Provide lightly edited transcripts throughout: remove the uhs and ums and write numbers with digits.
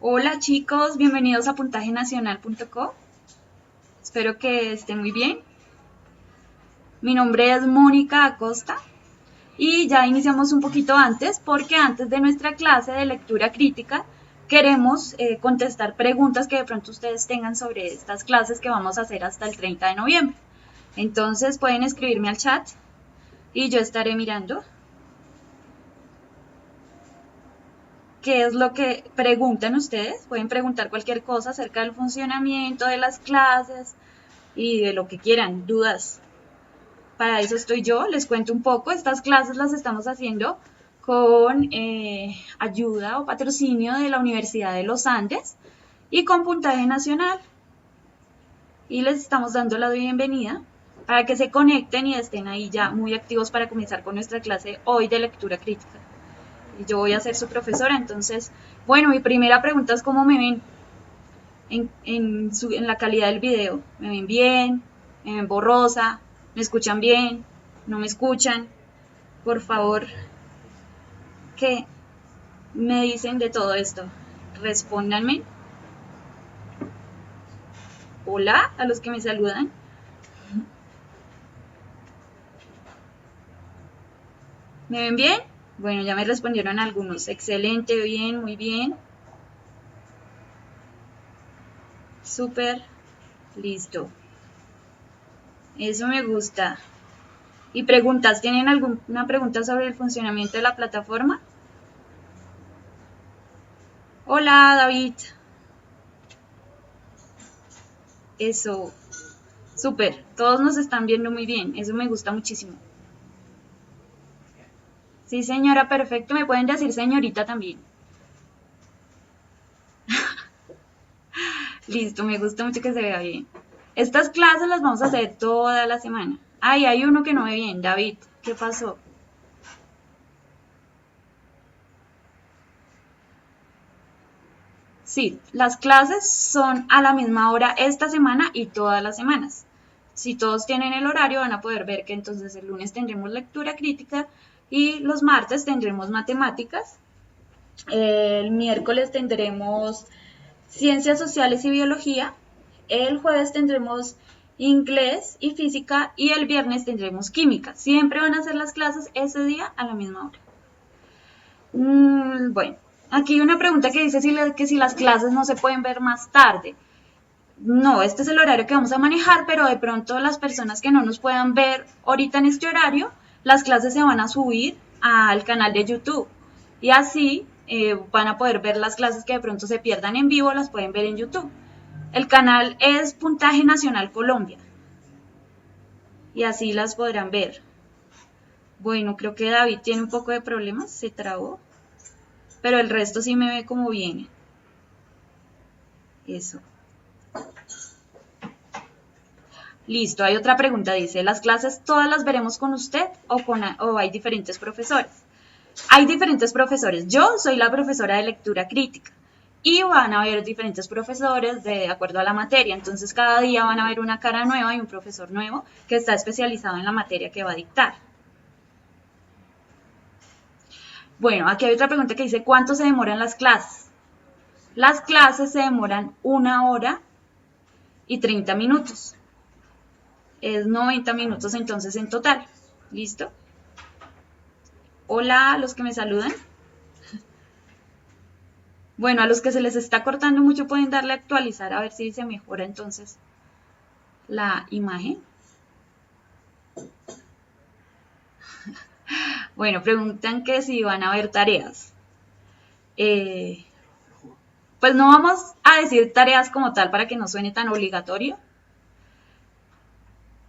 Hola chicos, bienvenidos a puntajenacional.co. Espero que estén muy bien. Mi nombre es Mónica Acosta y ya iniciamos un poquito antes porque antes de nuestra clase de lectura crítica queremos contestar preguntas que de pronto ustedes tengan sobre estas clases que vamos a hacer hasta el 30 de noviembre. Entonces pueden escribirme al chat y yo estaré mirando qué es lo que preguntan ustedes. Pueden preguntar cualquier cosa acerca del funcionamiento de las clases y de lo que quieran, dudas. Para eso estoy yo, les cuento un poco. Estas clases las estamos haciendo con ayuda o patrocinio de la Universidad de los Andes y con puntaje nacional. Y les estamos dando la bienvenida para que se conecten y estén ahí ya muy activos para comenzar con nuestra clase hoy de lectura crítica. Y yo voy a ser su profesora, entonces, bueno, mi primera pregunta es cómo me ven en la calidad del video. ¿Me ven bien? ¿Me ven borrosa? ¿Me escuchan bien? ¿No me escuchan? Por favor, ¿qué me dicen de todo esto? Respóndanme. Hola a los que me saludan. ¿Me ven bien? Bueno, ya me respondieron algunos. Excelente, bien, muy bien. Súper, listo. Eso me gusta. ¿Y preguntas? ¿Tienen alguna pregunta sobre el funcionamiento de la plataforma? Hola, David. Eso, súper. Todos nos están viendo muy bien. Eso me gusta muchísimo. Sí, señora, perfecto. Me pueden decir señorita también. Listo, me gusta mucho que se vea bien. Estas clases las vamos a hacer toda la semana. Ay, hay uno que no ve bien, David. ¿Qué pasó? Sí, las clases son a la misma hora esta semana y todas las semanas. Si todos tienen el horario, van a poder ver que entonces el lunes tendremos lectura crítica y los martes tendremos matemáticas. El miércoles tendremos ciencias sociales y biología. El jueves tendremos inglés y física y el viernes tendremos química. Siempre van a hacer las clases ese día a la misma hora. Bueno, aquí hay una pregunta que dice que si las clases no se pueden ver más tarde. No, este es el horario que vamos a manejar, pero de pronto las personas que no nos puedan ver ahorita en este horario, las clases se van a subir al canal de YouTube. Y así van a poder ver las clases que de pronto se pierdan en vivo, las pueden ver en YouTube. El canal es Puntaje Nacional Colombia. Y así las podrán ver. Bueno, creo que David tiene un poco de problemas, se trabó. Pero el resto sí me ve como viene. Eso. Listo, hay otra pregunta, dice, ¿las clases todas las veremos con usted o hay diferentes profesores? Hay diferentes profesores. Yo soy la profesora de lectura crítica y van a haber diferentes profesores de acuerdo a la materia. Entonces cada día van a haber una cara nueva y un profesor nuevo que está especializado en la materia que va a dictar. Bueno, aquí hay otra pregunta que dice, ¿cuánto se demoran las clases? Las clases se demoran 1 hora y 30 minutos. Es 90 minutos entonces en total. ¿Listo? Hola a los que me saludan. Bueno, a los que se les está cortando mucho pueden darle a actualizar a ver si se mejora entonces la imagen. Bueno, preguntan que si van a haber tareas. Pues no vamos a decir tareas como tal para que no suene tan obligatorio.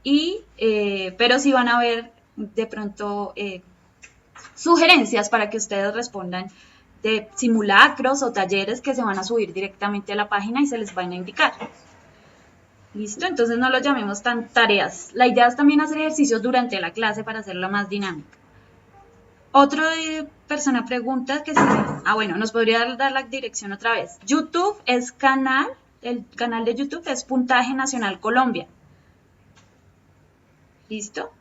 Pero sí van a haber de pronto sugerencias para que ustedes respondan de simulacros o talleres que se van a subir directamente a la página y se les van a indicar. ¿Listo? Entonces no lo llamemos tan tareas. La idea es también hacer ejercicios durante la clase para hacerla más dinámica. Otra persona pregunta que si... bueno, nos podría dar la dirección otra vez. YouTube es canal, el canal de YouTube es Puntaje Nacional Colombia. ¿Listo?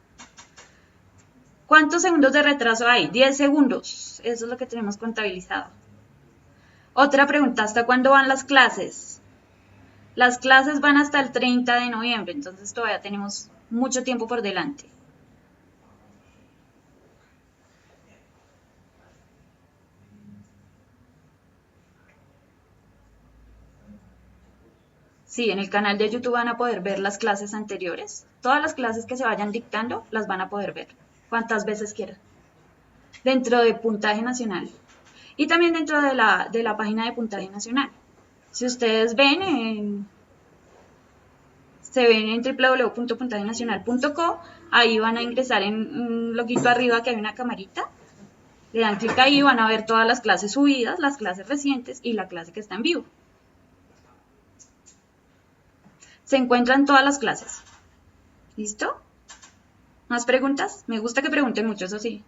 ¿Cuántos segundos de retraso hay? 10 segundos. Eso es lo que tenemos contabilizado. Otra pregunta, ¿hasta cuándo van las clases? Las clases van hasta el 30 de noviembre, entonces todavía tenemos mucho tiempo por delante. Sí, en el canal de YouTube van a poder ver las clases anteriores. Todas las clases que se vayan dictando las van a poder ver, cuantas veces quieran, dentro de Puntaje Nacional. Y también dentro de la página de Puntaje Nacional. Si ustedes ven, se ven en www.puntajenacional.co, ahí van a ingresar en un loguito arriba que hay una camarita, le dan clic ahí y van a ver todas las clases subidas, las clases recientes y la clase que está en vivo. Se encuentran todas las clases. ¿Listo? ¿Más preguntas? Me gusta que pregunten mucho, eso sí,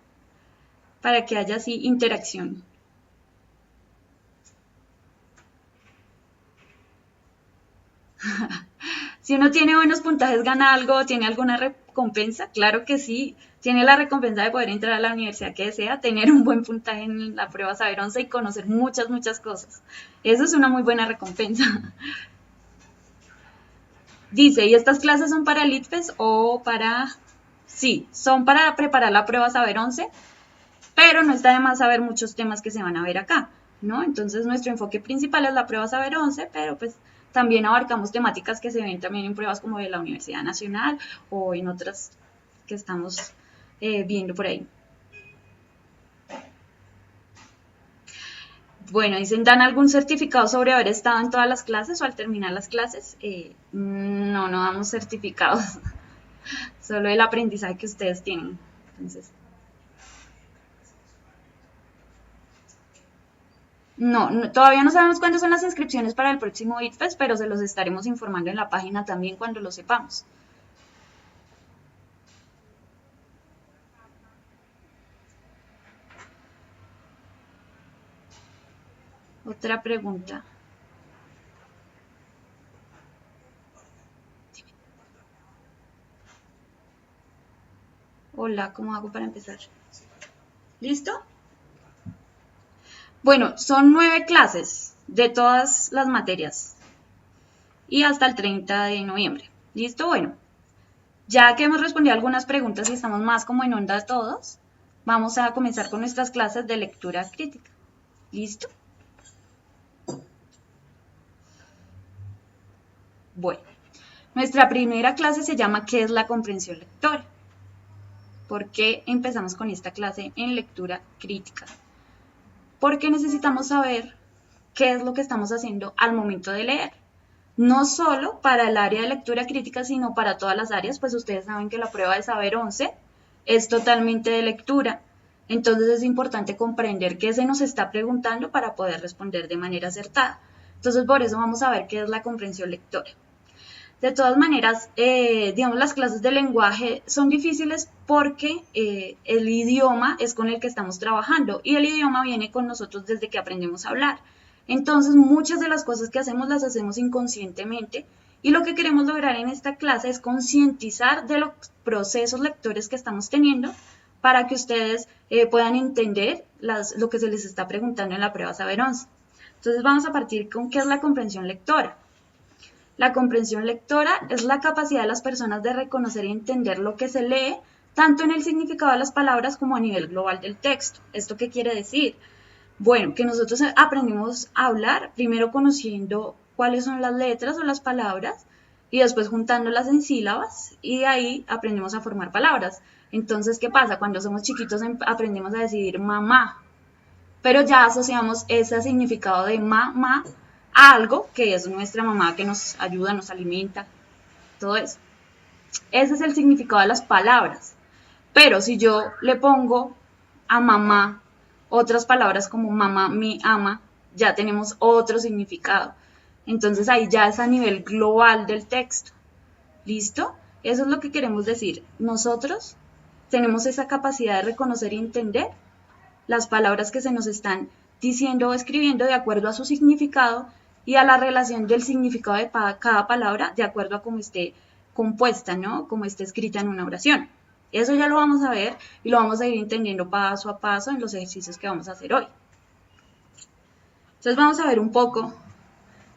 para que haya así interacción. Si uno tiene buenos puntajes, gana algo, tiene alguna recompensa, claro que sí. Tiene la recompensa de poder entrar a la universidad que desea, tener un buen puntaje en la prueba Saber 11 y conocer muchas, muchas cosas. Eso es una muy buena recompensa. Dice, ¿y estas clases son para el ITFES o para...? Sí, son para preparar la prueba Saber 11, pero no está de más saber muchos temas que se van a ver acá, ¿no? Entonces nuestro enfoque principal es la prueba Saber 11, pero pues también abarcamos temáticas que se ven también en pruebas como de la Universidad Nacional o en otras que estamos viendo por ahí. Bueno, dicen, ¿dan algún certificado sobre haber estado en todas las clases o al terminar las clases? No, no damos certificados, solo el aprendizaje que ustedes tienen. Entonces, no, todavía no sabemos cuándo son las inscripciones para el próximo ITFES, pero se los estaremos informando en la página también cuando lo sepamos. Otra pregunta. Hola, ¿cómo hago para empezar? ¿Listo? Bueno, son 9 clases de todas las materias y hasta el 30 de noviembre. ¿Listo? Bueno, ya que hemos respondido algunas preguntas y estamos más como en onda todos, vamos a comenzar con nuestras clases de lectura crítica. ¿Listo? Bueno, nuestra primera clase se llama ¿qué es la comprensión lectora? ¿Por qué empezamos con esta clase en lectura crítica? Porque necesitamos saber qué es lo que estamos haciendo al momento de leer. No solo para el área de lectura crítica, sino para todas las áreas, pues ustedes saben que la prueba de Saber 11 es totalmente de lectura. Entonces es importante comprender qué se nos está preguntando para poder responder de manera acertada. Entonces por eso vamos a ver qué es la comprensión lectora. De todas maneras, digamos, las clases de lenguaje son difíciles porque el idioma es con el que estamos trabajando y el idioma viene con nosotros desde que aprendemos a hablar. Entonces, muchas de las cosas que hacemos las hacemos inconscientemente y lo que queremos lograr en esta clase es concientizar de los procesos lectores que estamos teniendo para que ustedes puedan entender lo que se les está preguntando en la prueba Saber 11. Entonces, vamos a partir con qué es la comprensión lectora. La comprensión lectora es la capacidad de las personas de reconocer y entender lo que se lee, tanto en el significado de las palabras como a nivel global del texto. ¿Esto qué quiere decir? Bueno, que nosotros aprendimos a hablar primero conociendo cuáles son las letras o las palabras y después juntándolas en sílabas y de ahí aprendemos a formar palabras. Entonces, ¿qué pasa? Cuando somos chiquitos aprendemos a decir mamá, pero ya asociamos ese significado de mamá a algo que es nuestra mamá que nos ayuda, nos alimenta, todo eso. Ese es el significado de las palabras. Pero si yo le pongo a mamá otras palabras como mamá me ama, ya tenemos otro significado. Entonces ahí ya es a nivel global del texto. ¿Listo? Eso es lo que queremos decir. Nosotros tenemos esa capacidad de reconocer y entender las palabras que se nos están diciendo o escribiendo de acuerdo a su significado y a la relación del significado de cada palabra de acuerdo a cómo esté compuesta, ¿no? Como esté escrita en una oración. Eso ya lo vamos a ver y lo vamos a ir entendiendo paso a paso en los ejercicios que vamos a hacer hoy. Entonces vamos a ver un poco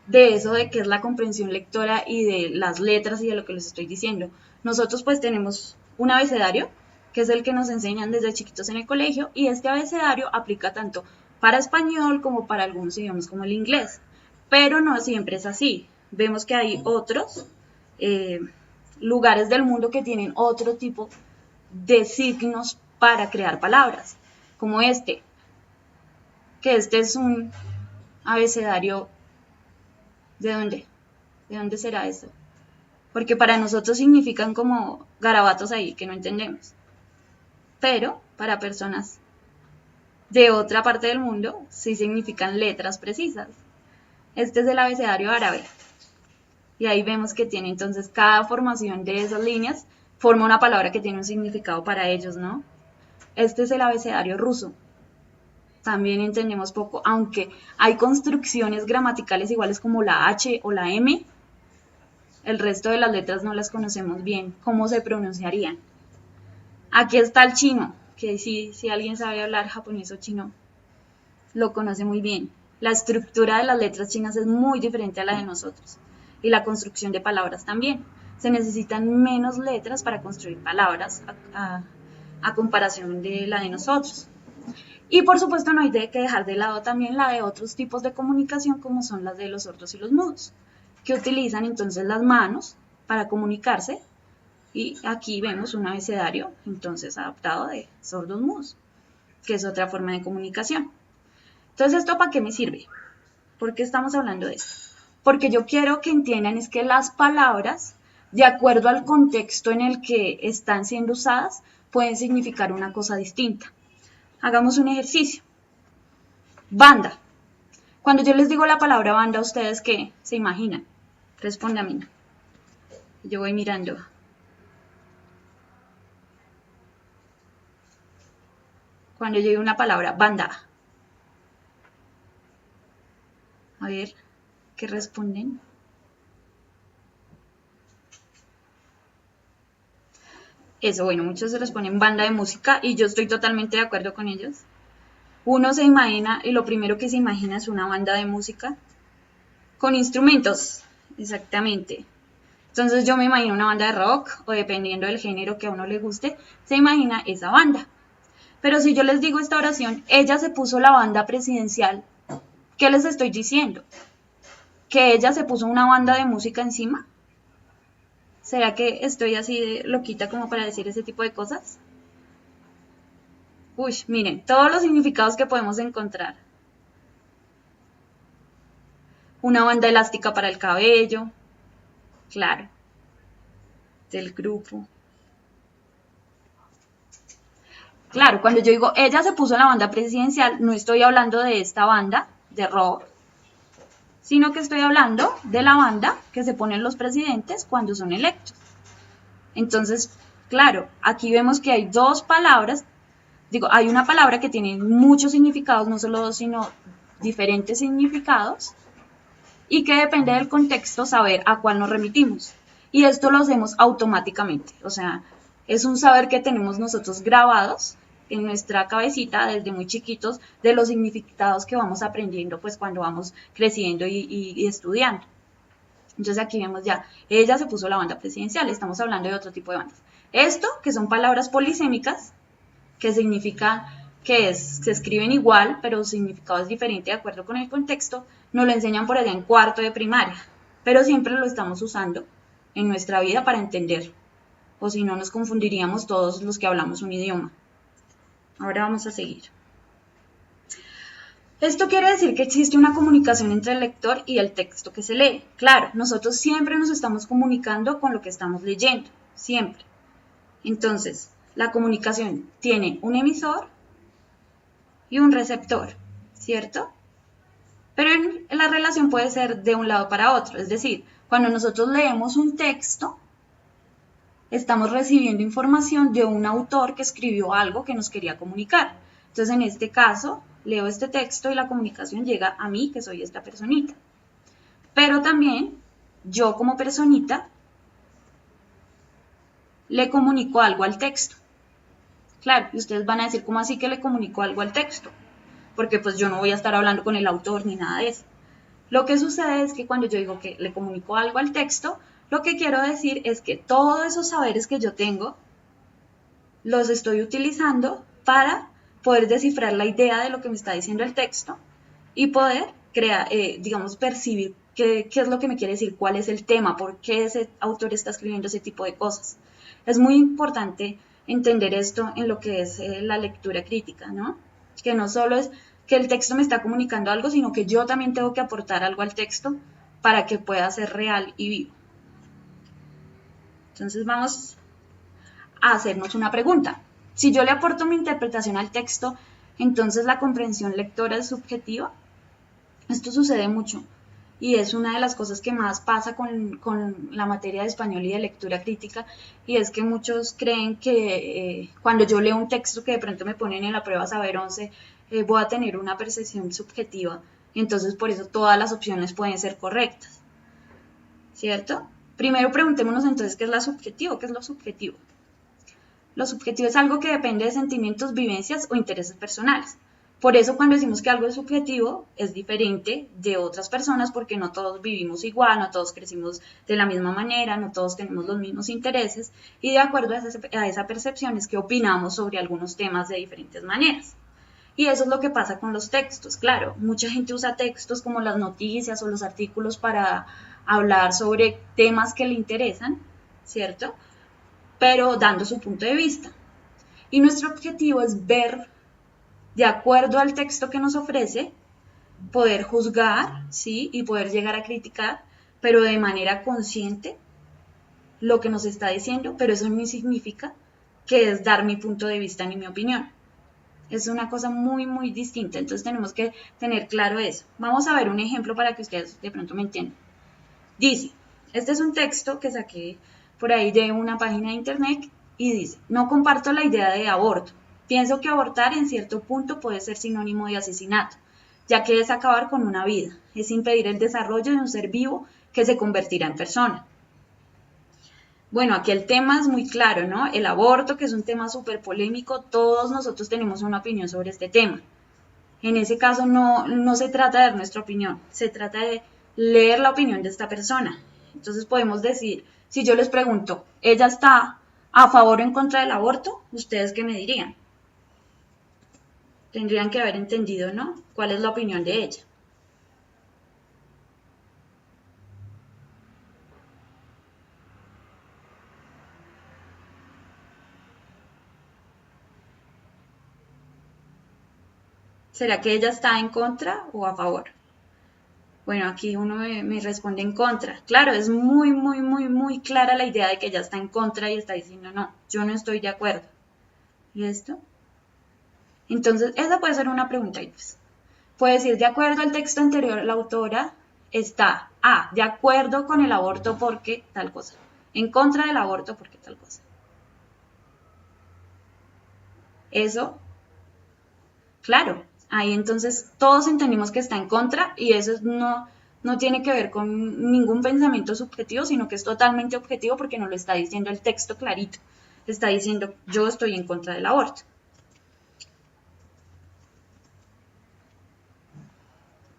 de eso de qué es la comprensión lectora y de las letras y de lo que les estoy diciendo. Nosotros pues tenemos un abecedario, que es el que nos enseñan desde chiquitos en el colegio, y este abecedario aplica tanto para español como para algunos idiomas como el inglés. Pero no siempre es así. Vemos que hay otros eh, lugares del mundo que tienen otro tipo de signos para crear palabras, como que este es un abecedario. ¿De dónde? ¿De dónde será eso? Porque para nosotros significan como garabatos ahí que no entendemos. Pero para personas de otra parte del mundo sí significan letras precisas. Este es el abecedario árabe. Y ahí vemos que tiene entonces cada formación de esas líneas forma una palabra que tiene un significado para ellos, ¿no? Este es el abecedario ruso. También entendemos poco, aunque hay construcciones gramaticales iguales como la H o la M, el resto de las letras no las conocemos bien, cómo se pronunciarían. Aquí está el chino, que si alguien sabe hablar japonés o chino, lo conoce muy bien. La estructura de las letras chinas es muy diferente a la de nosotros. Y la construcción de palabras también. Se necesitan menos letras para construir palabras a comparación de la de nosotros. Y por supuesto no hay que dejar de lado también la de otros tipos de comunicación como son las de los sordos y los mudos, que utilizan entonces las manos para comunicarse. Y aquí vemos un abecedario entonces adaptado de sordos mudos, que es otra forma de comunicación. Entonces, ¿esto para qué me sirve? ¿Por qué estamos hablando de esto? Porque yo quiero que entiendan es que las palabras, de acuerdo al contexto en el que están siendo usadas, pueden significar una cosa distinta. Hagamos un ejercicio. Banda. Cuando yo les digo la palabra banda, ¿ustedes qué se imaginan? Respóndame. Yo voy mirando. Cuando yo digo una palabra, banda. A ver, ¿qué responden? Eso, bueno, muchos se les ponen banda de música y yo estoy totalmente de acuerdo con ellos. Uno se imagina, y lo primero que se imagina es una banda de música con instrumentos, exactamente. Entonces yo me imagino una banda de rock, o dependiendo del género que a uno le guste, se imagina esa banda. Pero si yo les digo esta oración, ella se puso la banda presidencial, ¿qué les estoy diciendo? ¿Que ella se puso una banda de música encima? ¿Será que estoy así de loquita como para decir ese tipo de cosas? Uy, miren, todos los significados que podemos encontrar. Una banda elástica para el cabello, claro, del grupo. Claro, cuando yo digo ella se puso la banda presidencial, no estoy hablando de esta banda de rock, sino que estoy hablando de la banda que se ponen los presidentes cuando son electos. Entonces, claro, aquí vemos que hay dos palabras, digo, hay una palabra que tiene muchos significados, no solo dos, sino diferentes significados, y que depende del contexto saber a cuál nos remitimos. Y esto lo hacemos automáticamente, o sea, es un saber que tenemos nosotros grabados en nuestra cabecita desde muy chiquitos de los significados que vamos aprendiendo pues cuando vamos creciendo y estudiando. Entonces aquí vemos ya, ella se puso la banda presidencial, estamos hablando de otro tipo de bandas. Esto, que son palabras polisémicas, que significa que se escriben igual, pero su significado es diferente de acuerdo con el contexto, nos lo enseñan por allá en cuarto de primaria, pero siempre lo estamos usando en nuestra vida para entender, o si no nos confundiríamos todos los que hablamos un idioma. Ahora vamos a seguir. Esto quiere decir que existe una comunicación entre el lector y el texto que se lee. Claro, nosotros siempre nos estamos comunicando con lo que estamos leyendo, siempre. Entonces, la comunicación tiene un emisor y un receptor, ¿cierto? Pero la relación puede ser de un lado para otro, es decir, cuando nosotros leemos un texto, estamos recibiendo información de un autor que escribió algo que nos quería comunicar. Entonces, en este caso, leo este texto y la comunicación llega a mí, que soy esta personita. Pero también, yo como personita, le comunico algo al texto. Claro, y ustedes van a decir, ¿cómo así que le comunico algo al texto? porque pues yo no voy a estar hablando con el autor ni nada de eso. Lo que sucede es que cuando yo digo que le comunico algo al texto, lo que quiero decir es que todos esos saberes que yo tengo los estoy utilizando para poder descifrar la idea de lo que me está diciendo el texto y poder crear, digamos, percibir qué es lo que me quiere decir, cuál es el tema, por qué ese autor está escribiendo ese tipo de cosas. Es muy importante entender esto en lo que es la lectura crítica, ¿no? Que no solo es que el texto me está comunicando algo, sino que yo también tengo que aportar algo al texto para que pueda ser real y vivo. Entonces vamos a hacernos una pregunta. Si yo le aporto mi interpretación al texto, entonces la comprensión lectora es subjetiva. Esto sucede mucho y es una de las cosas que más pasa con la materia de español y de lectura crítica, y es que muchos creen que cuando yo leo un texto que de pronto me ponen en la prueba Saber 11, voy a tener una percepción subjetiva, y entonces por eso todas las opciones pueden ser correctas, ¿cierto? Primero preguntémonos entonces qué es lo subjetivo, qué es lo subjetivo. Lo subjetivo es algo que depende de sentimientos, vivencias o intereses personales. Por eso cuando decimos que algo es subjetivo es diferente de otras personas, porque no todos vivimos igual, no todos crecimos de la misma manera, no todos tenemos los mismos intereses, y de acuerdo a esa percepción es que opinamos sobre algunos temas de diferentes maneras. Y eso es lo que pasa con los textos. Claro, mucha gente usa textos como las noticias o los artículos para hablar sobre temas que le interesan, ¿cierto? Pero dando su punto de vista. Y nuestro objetivo es ver, de acuerdo al texto que nos ofrece, poder juzgar, ¿sí? Y poder llegar a criticar, pero de manera consciente, lo que nos está diciendo, pero eso no significa que es dar mi punto de vista ni mi opinión. Es una cosa muy, muy distinta, entonces tenemos que tener claro eso. Vamos a ver un ejemplo para que ustedes de pronto me entiendan. Dice, este es un texto que saqué por ahí de una página de internet y dice, no comparto la idea de aborto. Pienso que abortar en cierto punto puede ser sinónimo de asesinato, ya que es acabar con una vida, es impedir el desarrollo de un ser vivo que se convertirá en persona. Bueno, aquí el tema es muy claro, ¿no? El aborto, que es un tema súper polémico, todos nosotros tenemos una opinión sobre este tema. En ese caso no se trata de dar nuestra opinión, se trata de leer la opinión de esta persona. Entonces podemos decir, si yo les pregunto, ¿ella está a favor o en contra del aborto? ¿Ustedes qué me dirían? Tendrían que haber entendido, ¿no? ¿Cuál es la opinión de ella? ¿Será que ella está en contra o a favor? Bueno, aquí uno me responde en contra. Claro, es muy, muy, muy, muy clara la idea de que ella está en contra y está diciendo, no, yo no estoy de acuerdo. ¿Y esto? Entonces, esa puede ser una pregunta. Puede decir, de acuerdo al texto anterior, la autora está de acuerdo con el aborto porque tal cosa, en contra del aborto porque tal cosa. Eso, claro, ahí entonces todos entendimos que está en contra, y eso no tiene que ver con ningún pensamiento subjetivo, sino que es totalmente objetivo porque nos lo está diciendo el texto clarito. Está diciendo, yo estoy en contra del aborto.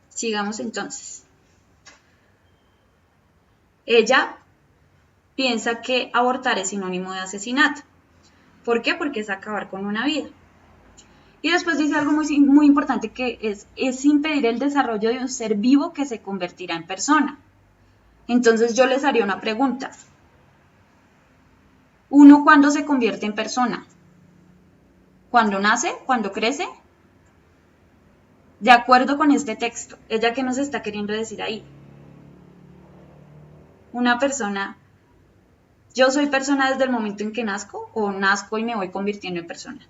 Sigamos entonces. Ella piensa que abortar es sinónimo de asesinato. ¿Por qué? Porque es acabar con una vida. Y después dice algo muy, muy importante, que es impedir el desarrollo de un ser vivo que se convertirá en persona. Entonces yo les haría una pregunta. ¿Uno cuándo se convierte en persona? ¿Cuándo nace? ¿Cuándo crece? De acuerdo con este texto, ¿ella qué nos está queriendo decir ahí? Una persona, ¿yo soy persona desde el momento en que nazco o nazco y me voy convirtiendo en persona?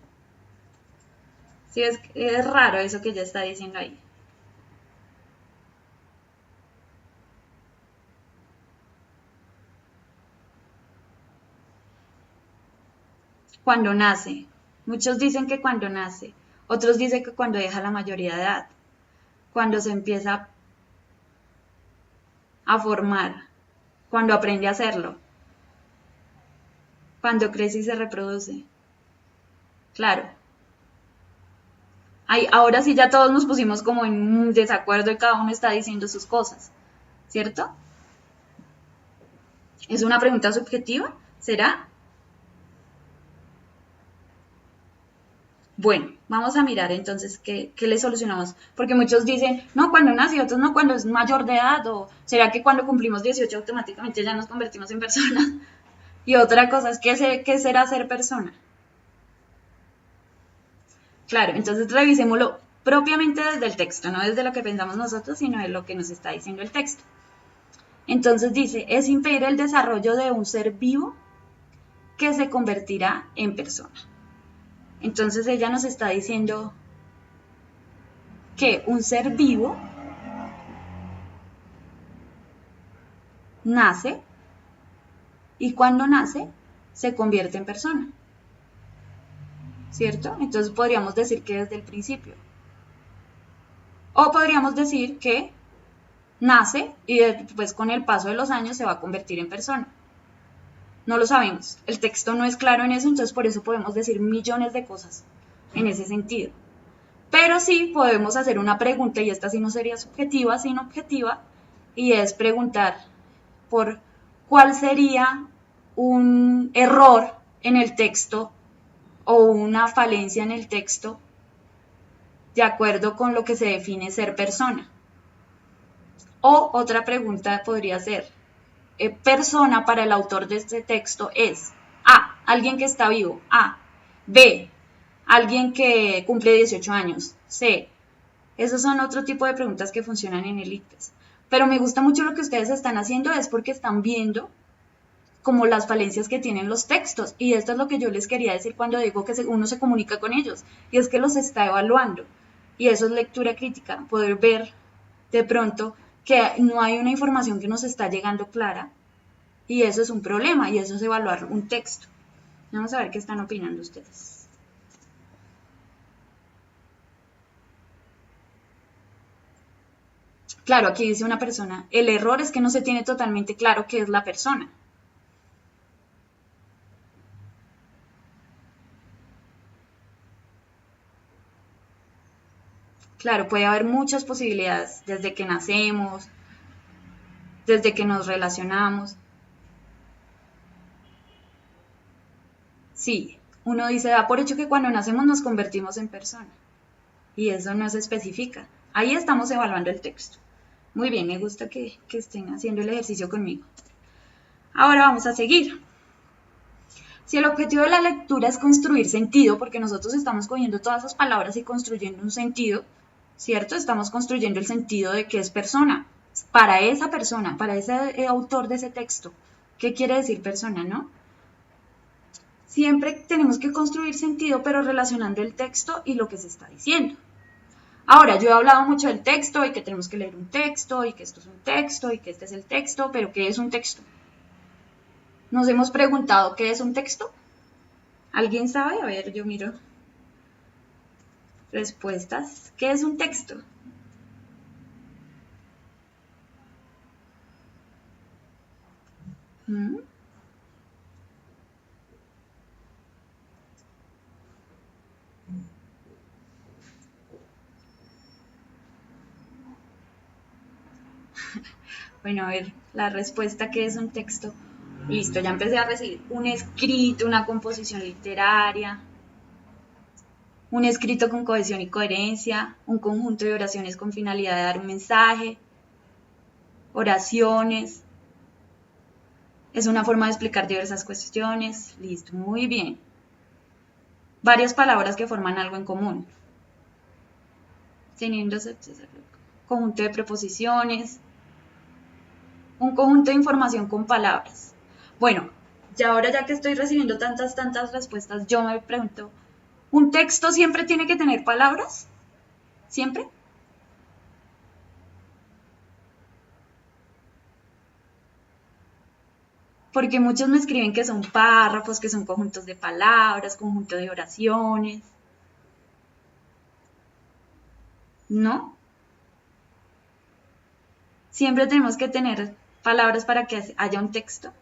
Sí, es raro eso que ella está diciendo ahí. Cuando nace. Muchos dicen que cuando nace, otros dicen que cuando deja la mayoría de edad, cuando se empieza a formar, cuando aprende a hacerlo, cuando crece y se reproduce. Claro, Ahora sí ya todos nos pusimos como en desacuerdo y cada uno está diciendo sus cosas, ¿cierto? ¿Es una pregunta subjetiva? ¿Será? Bueno, vamos a mirar entonces qué le solucionamos. Porque muchos dicen, no, cuando nace, otros no, cuando es mayor de edad, o será que cuando cumplimos 18 automáticamente ya nos convertimos en personas. Y otra cosa es, ¿qué será ser persona? Claro, entonces revisémoslo propiamente desde el texto, no desde lo que pensamos nosotros, sino de lo que nos está diciendo el texto. Entonces dice, es impedir el desarrollo de un ser vivo que se convertirá en persona. Entonces ella nos está diciendo que un ser vivo nace y cuando nace se convierte en persona, ¿cierto? Entonces podríamos decir que desde el principio. O podríamos decir que nace y después con el paso de los años se va a convertir en persona. No lo sabemos. El texto no es claro en eso, entonces por eso podemos decir millones de cosas en ese sentido. Pero sí podemos hacer una pregunta, y esta sí no sería subjetiva, sino objetiva, y es preguntar por cuál sería un error en el texto o una falencia en el texto de acuerdo con lo que se define ser persona. O otra pregunta podría ser, persona para el autor de este texto es A, alguien que está vivo, A, B, alguien que cumple 18 años, C. Esos son otro tipo de preguntas que funcionan en el ICFES. Pero me gusta mucho lo que ustedes están haciendo, es porque están viendo como las falencias que tienen los textos. Y esto es lo que yo les quería decir cuando digo que uno se comunica con ellos, y es que los está evaluando. Y eso es lectura crítica, poder ver de pronto que no hay una información que nos está llegando clara, y eso es un problema, y eso es evaluar un texto. Vamos a ver qué están opinando ustedes. Claro, aquí dice una persona, el error es que no se tiene totalmente claro qué es la persona. Claro, puede haber muchas posibilidades desde que nacemos, desde que nos relacionamos. Sí, uno dice, da por hecho que cuando nacemos nos convertimos en persona. Y eso no se especifica. Ahí estamos evaluando el texto. Muy bien, me gusta que estén haciendo el ejercicio conmigo. Ahora vamos a seguir. Si el objetivo de la lectura es construir sentido, porque nosotros estamos cogiendo todas esas palabras y construyendo un sentido, ¿cierto? Estamos construyendo el sentido de que es persona, para esa persona, para ese autor de ese texto. ¿Qué quiere decir persona, no? Siempre tenemos que construir sentido, pero relacionando el texto y lo que se está diciendo. Ahora, yo he hablado mucho del texto y que tenemos que leer un texto y que esto es un texto y que este es el texto, pero ¿qué es un texto? ¿Nos hemos preguntado qué es un texto? ¿Alguien sabe? A ver, yo miro. Respuestas. ¿Qué es un texto? ¿Mm? Bueno, a ver, la respuesta, ¿qué es un texto? Listo, ya empecé a recibir un escrito, una composición literaria, un escrito con cohesión y coherencia, un conjunto de oraciones con finalidad de dar un mensaje, oraciones, es una forma de explicar diversas cuestiones. Listo, muy bien. Varias palabras que forman algo en común. Teniendo conjunto de preposiciones, un conjunto de información con palabras. Bueno, ya ahora ya que estoy recibiendo tantas respuestas, yo me pregunto, ¿un texto siempre tiene que tener palabras? ¿Siempre? Porque muchos me escriben que son párrafos, que son conjuntos de palabras, conjunto de oraciones. ¿No? Siempre tenemos que tener palabras para que haya un texto.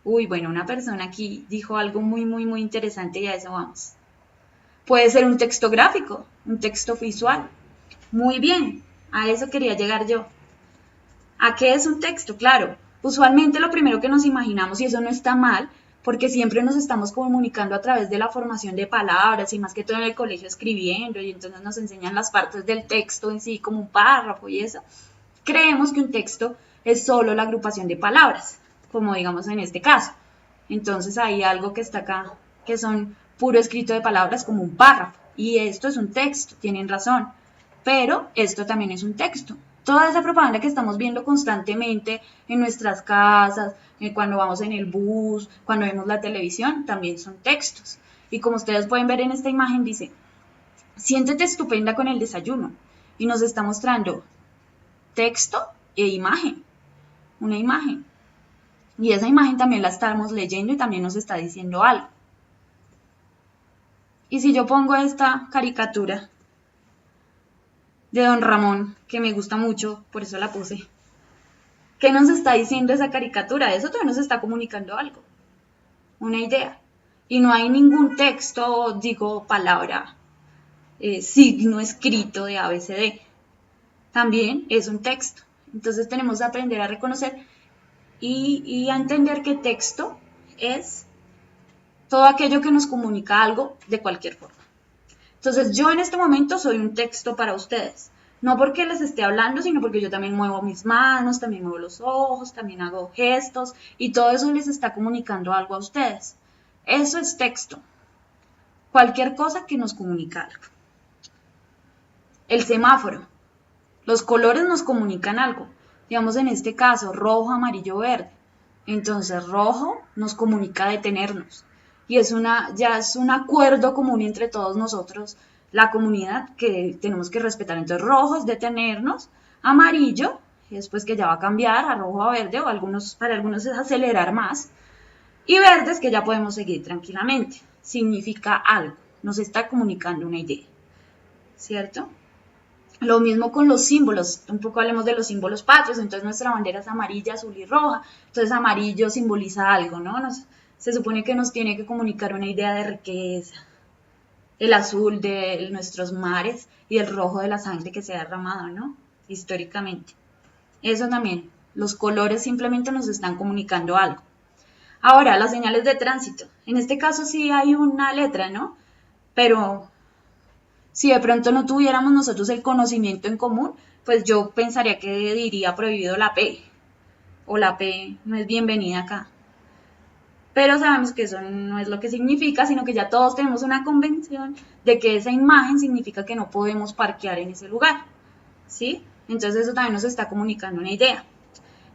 Uy, bueno, una persona aquí dijo algo muy interesante y a eso vamos. Puede ser un texto gráfico, un texto visual. Muy bien, a eso quería llegar yo. ¿A qué es un texto? Claro, usualmente lo primero que nos imaginamos, y eso no está mal, porque siempre nos estamos comunicando a través de la formación de palabras y más que todo en el colegio escribiendo y entonces nos enseñan las partes del texto en sí como un párrafo y eso. Creemos que un texto es solo la agrupación de palabras, como digamos en este caso. Entonces hay algo que está acá, que son puro escrito de palabras como un párrafo. Y esto es un texto, tienen razón. Pero esto también es un texto. Toda esa propaganda que estamos viendo constantemente en nuestras casas, cuando vamos en el bus, cuando vemos la televisión, también son textos. Y como ustedes pueden ver en esta imagen, dice, siéntete estupenda con el desayuno. Y nos está mostrando texto e imagen, una imagen. Y esa imagen también la estamos leyendo y también nos está diciendo algo. Y si yo pongo esta caricatura de Don Ramón, que me gusta mucho, por eso la puse, ¿qué nos está diciendo esa caricatura? Eso todavía nos está comunicando algo, una idea. Y no hay ningún texto, digo, palabra, signo escrito de ABCD. También es un texto. Entonces tenemos que aprender a reconocer y a entender que texto es todo aquello que nos comunica algo de cualquier forma. Entonces yo en este momento soy un texto para ustedes. No porque les esté hablando, sino porque yo también muevo mis manos, también muevo los ojos, también hago gestos y todo eso les está comunicando algo a ustedes. Eso es texto. Cualquier cosa que nos comunica algo. El semáforo. Los colores nos comunican algo. Digamos en este caso, rojo, amarillo, verde. Entonces rojo nos comunica detenernos. Y ya es un acuerdo común entre todos nosotros, la comunidad, que tenemos que respetar. Entonces rojo es detenernos, amarillo, y después que ya va a cambiar a rojo a verde, o para algunos es acelerar más. Y verde es que ya podemos seguir tranquilamente. Significa algo, nos está comunicando una idea. ¿Cierto? Lo mismo con los símbolos, un poco hablemos de los símbolos patrios, entonces nuestra bandera es amarilla, azul y roja, entonces amarillo simboliza algo, ¿no? Se supone que nos tiene que comunicar una idea de riqueza, el azul de nuestros mares y el rojo de la sangre que se ha derramado, ¿no? Históricamente. Eso también, los colores simplemente nos están comunicando algo. Ahora, las señales de tránsito, en este caso sí hay una letra, ¿no? Pero si de pronto no tuviéramos nosotros el conocimiento en común, pues yo pensaría que diría prohibido la P, o la P no es bienvenida acá. Pero sabemos que eso no es lo que significa, sino que ya todos tenemos una convención de que esa imagen significa que no podemos parquear en ese lugar, ¿sí? Entonces eso también nos está comunicando una idea.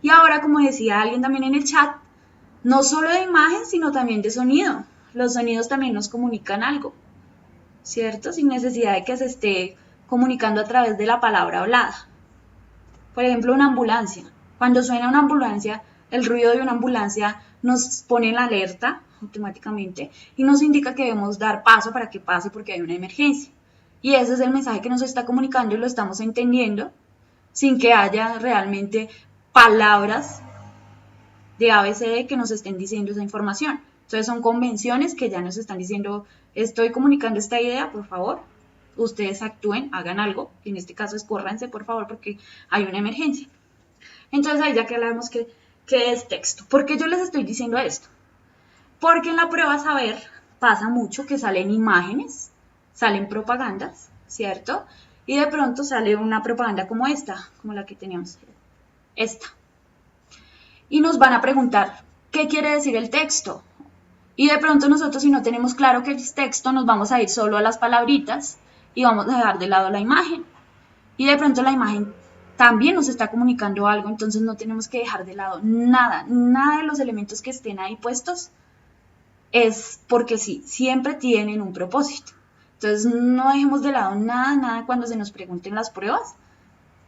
Y ahora, como decía alguien también en el chat, no solo de imagen, sino también de sonido. Los sonidos también nos comunican algo. ¿Cierto? Sin necesidad de que se esté comunicando a través de la palabra hablada. Por ejemplo, una ambulancia. Cuando suena una ambulancia, el ruido de una ambulancia nos pone en alerta automáticamente y nos indica que debemos dar paso para que pase porque hay una emergencia. Y ese es el mensaje que nos está comunicando y lo estamos entendiendo sin que haya realmente palabras de ABCD que nos estén diciendo esa información. Entonces son convenciones que ya nos están diciendo, estoy comunicando esta idea, por favor, ustedes actúen, hagan algo, y en este caso escórranse, por favor, porque hay una emergencia. Entonces ahí ya que hablamos que es texto. ¿Por qué yo les estoy diciendo esto? Porque en la prueba saber pasa mucho que salen imágenes, salen propagandas, ¿cierto? Y de pronto sale una propaganda como esta, como la que teníamos, esta. Y nos van a preguntar, ¿qué quiere decir el texto? Y de pronto nosotros, si no tenemos claro qué es texto, nos vamos a ir solo a las palabritas y vamos a dejar de lado la imagen. Y de pronto la imagen también nos está comunicando algo, entonces no tenemos que dejar de lado nada, nada de los elementos que estén ahí puestos es porque sí, siempre tienen un propósito. Entonces no dejemos de lado nada, nada cuando se nos pregunten las pruebas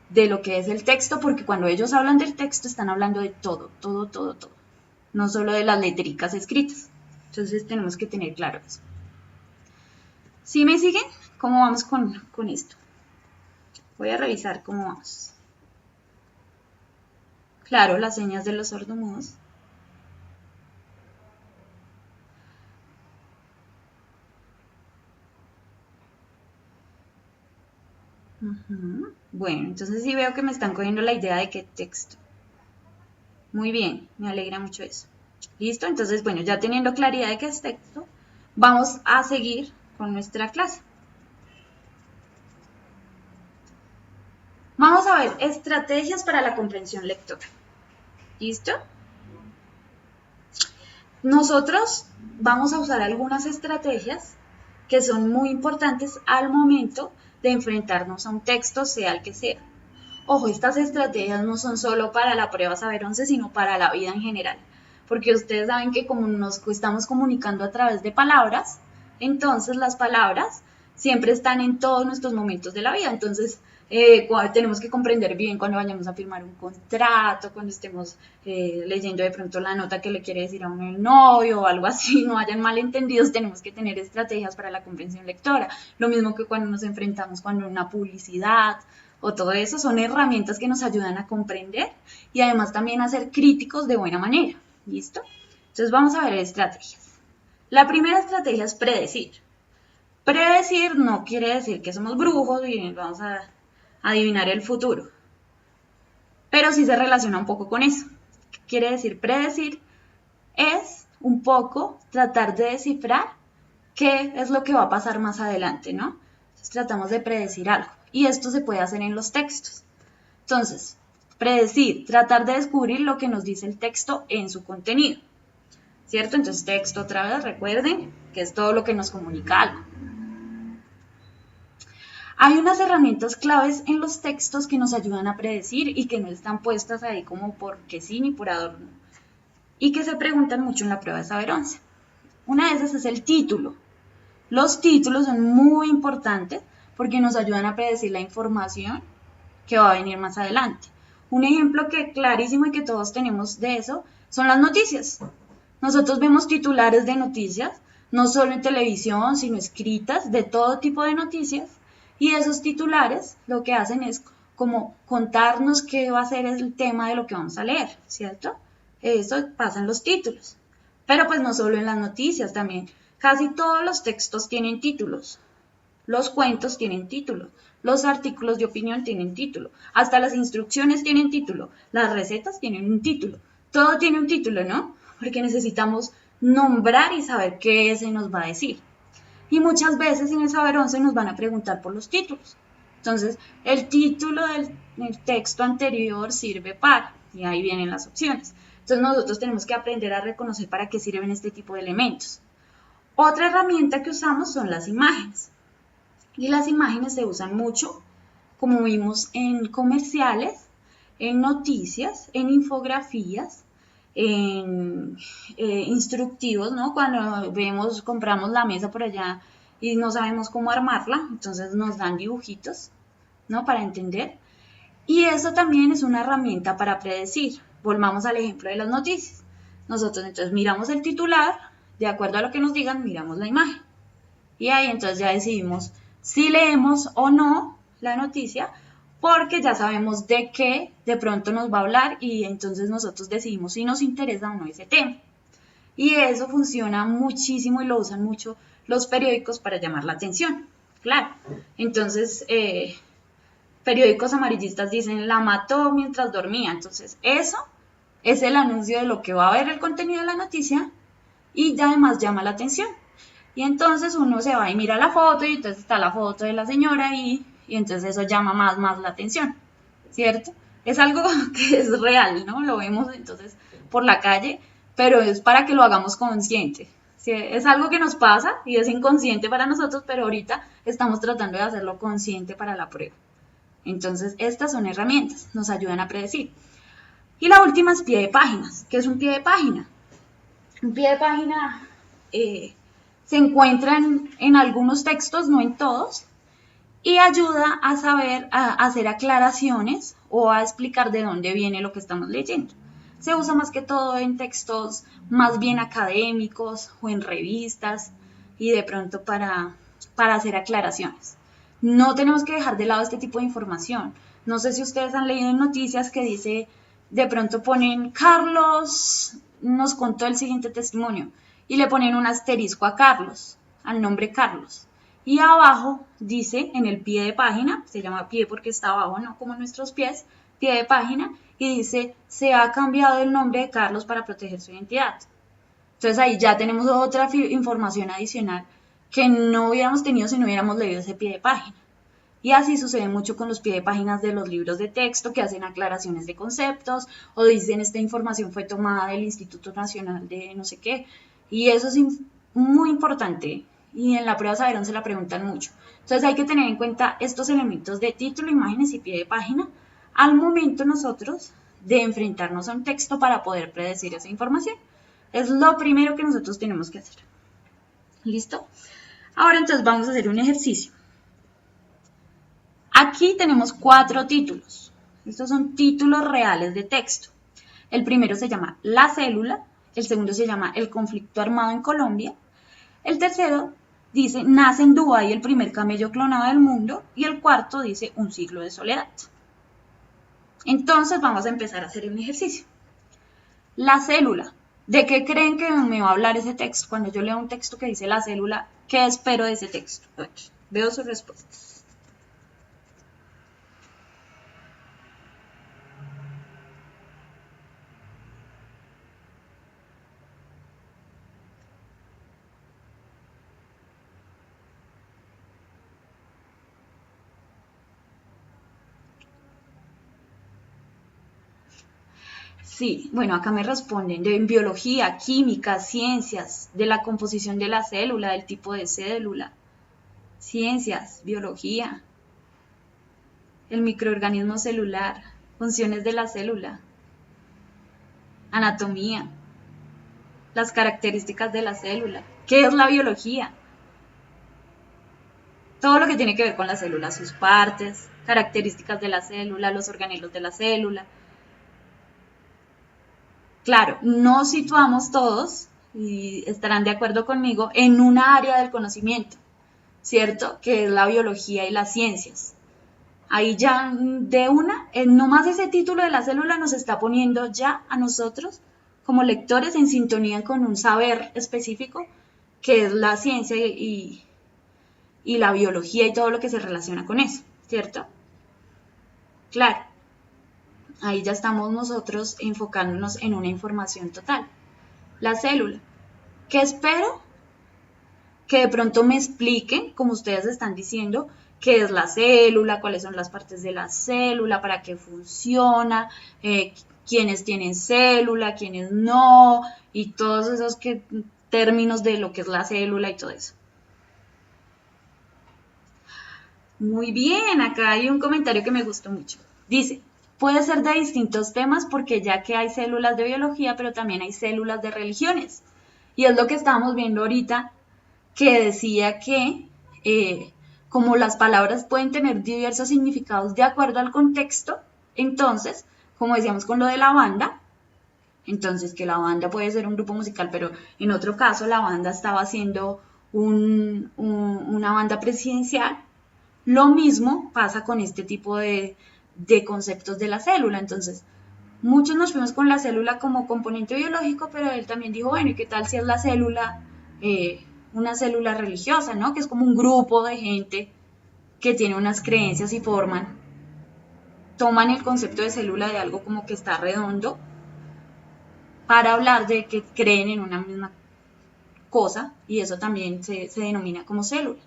de lo que es el texto, porque cuando ellos hablan del texto están hablando de todo, todo, todo, todo, no solo de las letricas escritas. Entonces tenemos que tener claro eso. ¿Sí me siguen? ¿Cómo vamos con esto? Voy a revisar cómo vamos. Claro, las señas de los sordomudos. Bueno, entonces sí veo que me están cogiendo la idea de qué texto. Muy bien, me alegra mucho eso. ¿Listo? Entonces, bueno, ya teniendo claridad de qué es texto, vamos a seguir con nuestra clase. Vamos a ver estrategias para la comprensión lectora. ¿Listo? Nosotros vamos a usar algunas estrategias que son muy importantes al momento de enfrentarnos a un texto, sea el que sea. Ojo, estas estrategias no son solo para la prueba Saber 11, sino para la vida en general. Porque ustedes saben que como nos estamos comunicando a través de palabras, entonces las palabras siempre están en todos nuestros momentos de la vida. Entonces, tenemos que comprender bien cuando vayamos a firmar un contrato, cuando estemos leyendo de pronto la nota que le quiere decir a uno el novio o algo así, no hayan malentendidos, tenemos que tener estrategias para la comprensión lectora. Lo mismo que cuando nos enfrentamos con una publicidad o todo eso, son herramientas que nos ayudan a comprender y además también a ser críticos de buena manera. ¿Listo? Entonces vamos a ver estrategias. La primera estrategia es predecir. Predecir no quiere decir que somos brujos y vamos a adivinar el futuro, pero sí se relaciona un poco con eso. ¿Qué quiere decir predecir? Es un poco tratar de descifrar qué es lo que va a pasar más adelante, ¿no? Entonces tratamos de predecir algo y esto se puede hacer en los textos. Entonces, predecir, tratar de descubrir lo que nos dice el texto en su contenido, ¿cierto? Entonces texto otra vez, recuerden que es todo lo que nos comunica algo. Hay unas herramientas claves en los textos que nos ayudan a predecir y que no están puestas ahí como porque sí ni por adorno y que se preguntan mucho en la prueba de Saber 11. Una de esas es el título. Los títulos son muy importantes porque nos ayudan a predecir la información que va a venir más adelante. Un ejemplo que clarísimo y que todos tenemos de eso son las noticias. Nosotros vemos titulares de noticias, no solo en televisión, sino escritas, de todo tipo de noticias, y esos titulares lo que hacen es como contarnos qué va a ser el tema de lo que vamos a leer, ¿cierto? Eso pasa en los títulos. Pero pues no solo en las noticias, también casi todos los textos tienen títulos. Los cuentos tienen título, los artículos de opinión tienen título, hasta las instrucciones tienen título, las recetas tienen un título, todo tiene un título, ¿no? Porque necesitamos nombrar y saber qué se nos va a decir. Y muchas veces en el Saber 11 nos van a preguntar por los títulos. Entonces, el título del texto anterior sirve para, y ahí vienen las opciones. Entonces, nosotros tenemos que aprender a reconocer para qué sirven este tipo de elementos. Otra herramienta que usamos son las imágenes. Y las imágenes se usan mucho, como vimos en comerciales, en noticias, en infografías, en instructivos, ¿no? Cuando compramos la mesa por allá y no sabemos cómo armarla, entonces nos dan dibujitos, ¿no? Para entender. Y eso también es una herramienta para predecir. Volvamos al ejemplo de las noticias. Nosotros entonces miramos el titular, de acuerdo a lo que nos digan, miramos la imagen. Y ahí entonces ya decidimos si leemos o no la noticia, porque ya sabemos de qué de pronto nos va a hablar y entonces nosotros decidimos si nos interesa o no ese tema. Y eso funciona muchísimo y lo usan mucho los periódicos para llamar la atención. Claro, entonces periódicos amarillistas dicen la mató mientras dormía. Entonces eso es el anuncio de lo que va a ver el contenido de la noticia y además llama la atención. Y entonces uno se va y mira la foto y entonces está la foto de la señora y entonces eso llama más la atención, ¿cierto? Es algo que es real, ¿no? Lo vemos entonces por la calle, pero es para que lo hagamos consciente. ¿Sí? Es algo que nos pasa y es inconsciente para nosotros, pero ahorita estamos tratando de hacerlo consciente para la prueba. Entonces, estas son herramientas, nos ayudan a predecir. Y la última es pie de páginas. ¿Qué es un pie de página? Un pie de página se encuentran en algunos textos, no en todos, y ayuda a saber, a hacer aclaraciones o a explicar de dónde viene lo que estamos leyendo. Se usa más que todo en textos más bien académicos o en revistas y de pronto para hacer aclaraciones. No tenemos que dejar de lado este tipo de información. No sé si ustedes han leído en noticias que dice, de pronto ponen Carlos nos contó el siguiente testimonio y le ponen un asterisco a Carlos, al nombre Carlos. Y abajo dice, en el pie de página, se llama pie porque está abajo, no como nuestros pies, pie de página, y dice, se ha cambiado el nombre de Carlos para proteger su identidad. Entonces ahí ya tenemos otra información adicional que no hubiéramos tenido si no hubiéramos leído ese pie de página. Y así sucede mucho con los pie de páginas de los libros de texto que hacen aclaraciones de conceptos o dicen esta información fue tomada del Instituto Nacional de no sé qué. Y eso es muy importante y en la prueba Saberón se la preguntan mucho. Entonces hay que tener en cuenta estos elementos de título, imágenes y pie de página al momento nosotros de enfrentarnos a un texto para poder predecir esa información. Es lo primero que nosotros tenemos que hacer. ¿Listo? Ahora entonces vamos a hacer un ejercicio. Aquí tenemos 4 títulos. Estos son títulos reales de texto. El primero se llama La célula, el segundo se llama El conflicto armado en Colombia, el tercero dice Nace en Dubái el primer camello clonado del mundo y el cuarto dice Un siglo de soledad. Entonces vamos a empezar a hacer un ejercicio. La célula. ¿De qué creen que me va a hablar ese texto? Cuando yo leo un texto que dice la célula, ¿qué espero de ese texto? Veo sus respuestas. Sí, bueno, acá me responden de biología, química, ciencias, de la composición de la célula, del tipo de célula, ciencias, biología, el microorganismo celular, funciones de la célula, anatomía, las características de la célula, qué es la biología, todo lo que tiene que ver con la célula, sus partes, características de la célula, los organelos de la célula. Claro, no situamos todos, y estarán de acuerdo conmigo, en una área del conocimiento, ¿cierto? Que es la biología y las ciencias. Ahí ya de una, nomás ese título de la célula nos está poniendo ya a nosotros como lectores en sintonía con un saber específico que es la ciencia y la biología y todo lo que se relaciona con eso, ¿cierto? Claro, ahí ya estamos nosotros enfocándonos en una información total. La célula. ¿Qué espero? Que de pronto me expliquen, como ustedes están diciendo, qué es la célula, cuáles son las partes de la célula, para qué funciona, quiénes tienen célula, quiénes no, y todos esos términos de lo que es la célula y todo eso. Muy bien, acá hay un comentario que me gustó mucho. Dice, puede ser de distintos temas porque ya que hay células de biología, pero también hay células de religiones. Y es lo que estábamos viendo ahorita, que decía que como las palabras pueden tener diversos significados de acuerdo al contexto, entonces, como decíamos con lo de la banda, entonces que la banda puede ser un grupo musical, pero en otro caso la banda estaba haciendo una banda presidencial, lo mismo pasa con este tipo de conceptos de la célula, entonces muchos nos fuimos con la célula como componente biológico, pero él también dijo, bueno, ¿y qué tal si es la célula, una célula religiosa, ¿no? Que es como un grupo de gente que tiene unas creencias y toman el concepto de célula de algo como que está redondo para hablar de que creen en una misma cosa y eso también se denomina como célula,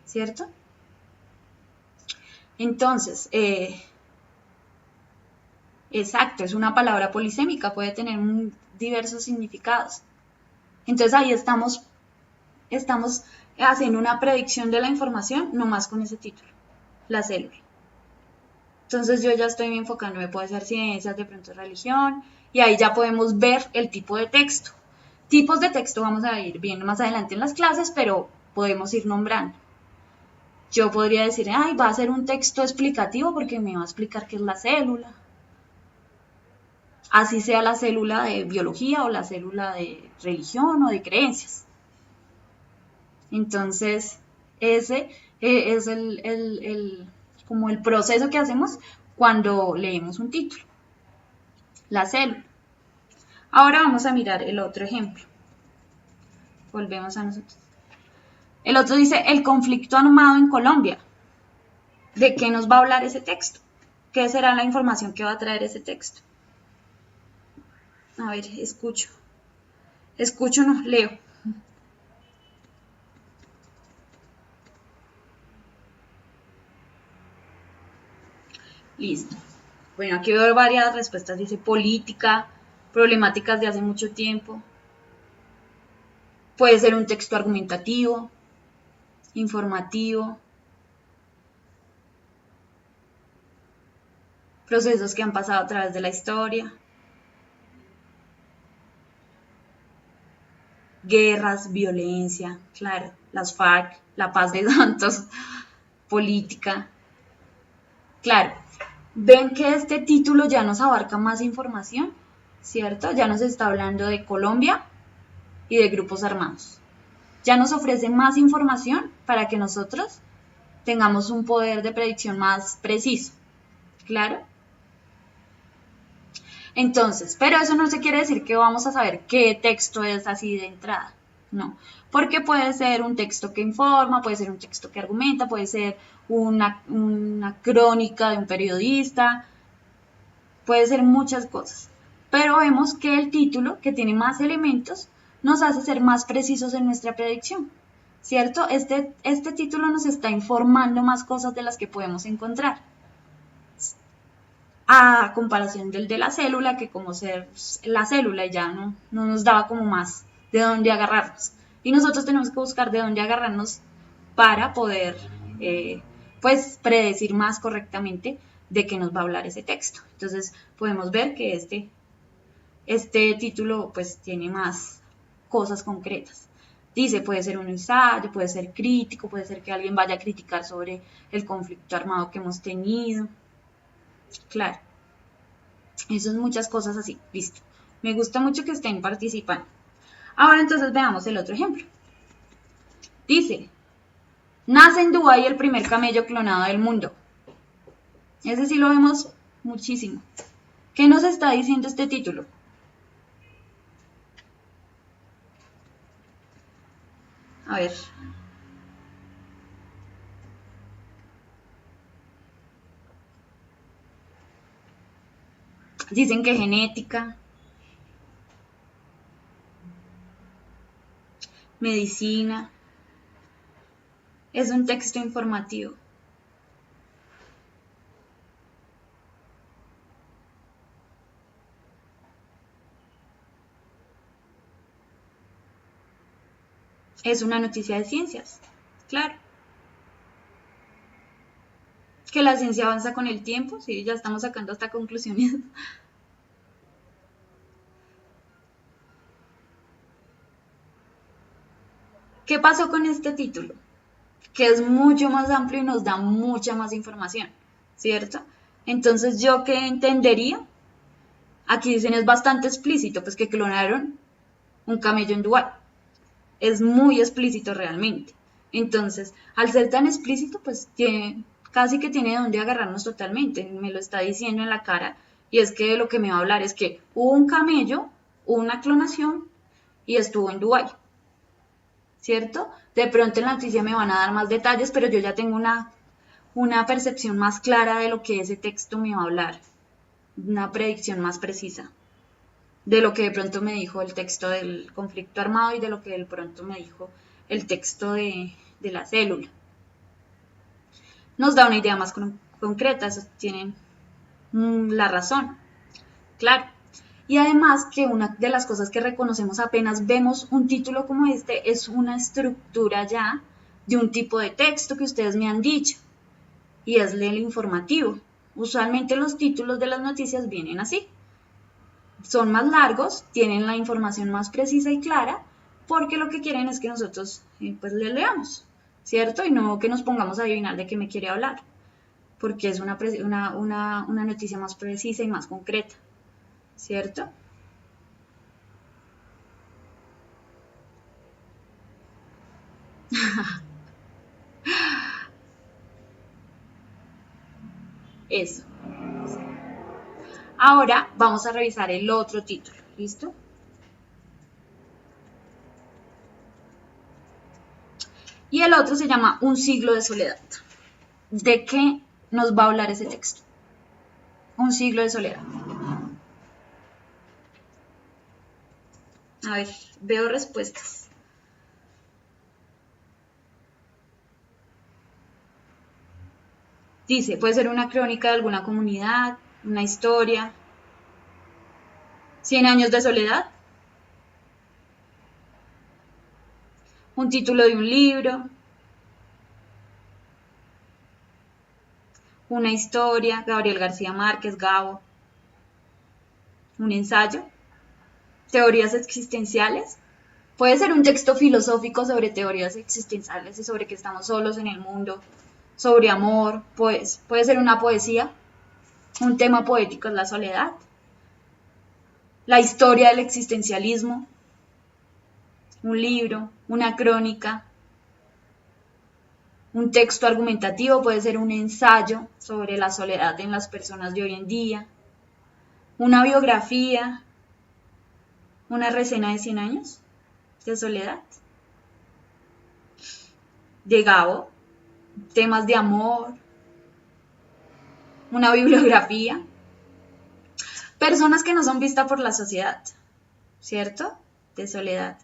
¿cierto? Entonces, exacto, es una palabra polisémica, puede tener diversos significados. Entonces ahí estamos haciendo una predicción de la información nomás con ese título, la célula. Entonces yo ya estoy enfocándome, puede ser ciencias, de pronto religión, y ahí ya podemos ver el tipo de texto. Tipos de texto vamos a ir viendo más adelante en las clases, pero podemos ir nombrando. Yo podría decir, ay, va a ser un texto explicativo porque me va a explicar qué es la célula. Así sea la célula de biología o la célula de religión o de creencias. Entonces, ese es como el proceso que hacemos cuando leemos un título, la célula. Ahora vamos a mirar el otro ejemplo. Volvemos a nosotros. El otro dice, el conflicto armado en Colombia. ¿De qué nos va a hablar ese texto? ¿Qué será la información que va a traer ese texto? A ver, escucho. Escucho, no, leo. Listo. Bueno, aquí veo varias respuestas. Dice política, problemáticas de hace mucho tiempo. Puede ser un texto argumentativo, informativo, procesos que han pasado a través de la historia, guerras, violencia, claro, las FARC, la paz de Santos, política. Claro, ven que este título ya nos abarca más información, ¿cierto? Ya nos está hablando de Colombia y de grupos armados. Ya nos ofrece más información para que nosotros tengamos un poder de predicción más preciso, ¿claro? Entonces, pero eso no se quiere decir que vamos a saber qué texto es así de entrada, no, porque puede ser un texto que informa, puede ser un texto que argumenta, puede ser una crónica de un periodista, puede ser muchas cosas, pero vemos que el título, que tiene más elementos, nos hace ser más precisos en nuestra predicción, ¿cierto? Este título nos está informando más cosas de las que podemos encontrar, a comparación del de la célula, que como ser la célula ya no nos daba como más de dónde agarrarnos. Y nosotros tenemos que buscar de dónde agarrarnos para poder pues predecir más correctamente de qué nos va a hablar ese texto. Entonces podemos ver que este título pues tiene más cosas concretas. Dice, puede ser un ensayo, puede ser crítico, puede ser que alguien vaya a criticar sobre el conflicto armado que hemos tenido. Claro, eso es muchas cosas así, listo. Me gusta mucho que estén participando. Ahora entonces veamos el otro ejemplo. Dice, nace en Dubái el primer camello clonado del mundo. Ese sí lo vemos muchísimo. ¿Qué nos está diciendo este título? A ver. Dicen que genética, medicina, es un texto informativo. Es una noticia de ciencias, claro. Que la ciencia avanza con el tiempo, sí, ya estamos sacando hasta conclusiones. ¿Qué pasó con este título? Que es mucho más amplio y nos da mucha más información, ¿cierto? Entonces, ¿yo qué entendería? Aquí dicen es bastante explícito, pues que clonaron un camello en Dubái. Es muy explícito realmente. Entonces, al ser tan explícito, pues casi que tiene donde agarrarnos totalmente. Me lo está diciendo en la cara. Y es que lo que me va a hablar es que hubo un camello, hubo una clonación y estuvo en Dubái. ¿Cierto? De pronto en la noticia me van a dar más detalles, pero yo ya tengo una percepción más clara de lo que ese texto me va a hablar, una predicción más precisa de lo que de pronto me dijo el texto del conflicto armado y de lo que de pronto me dijo el texto de la célula. Nos da una idea más concreta, eso tienen la razón, claro. Y además que una de las cosas que reconocemos apenas vemos un título como este es una estructura ya de un tipo de texto que ustedes me han dicho, y es el informativo. Usualmente los títulos de las noticias vienen así. Son más largos, tienen la información más precisa y clara, porque lo que quieren es que nosotros pues le leamos, ¿cierto? Y no que nos pongamos a adivinar de qué me quiere hablar, porque es una noticia más precisa y más concreta, ¿cierto? Eso. Ahora vamos a revisar el otro título, ¿listo? Y el otro se llama Un siglo de soledad. ¿De qué nos va a hablar ese texto? Un siglo de soledad. A ver, veo respuestas. Dice, puede ser una crónica de alguna comunidad, una historia. 100 años de soledad. Un título de un libro. Una historia, Gabriel García Márquez, Gabo. Un ensayo. Teorías existenciales. Puede ser un texto filosófico sobre teorías existenciales y sobre que estamos solos en el mundo, sobre amor, pues puede ser una poesía, un tema poético es la soledad, la historia del existencialismo, un libro, una crónica, un texto argumentativo, puede ser un ensayo sobre la soledad en las personas de hoy en día, una biografía, una reseña de 100 años de soledad, de Gabo, temas de amor, una bibliografía, personas que no son vistas por la sociedad, ¿cierto? De soledad.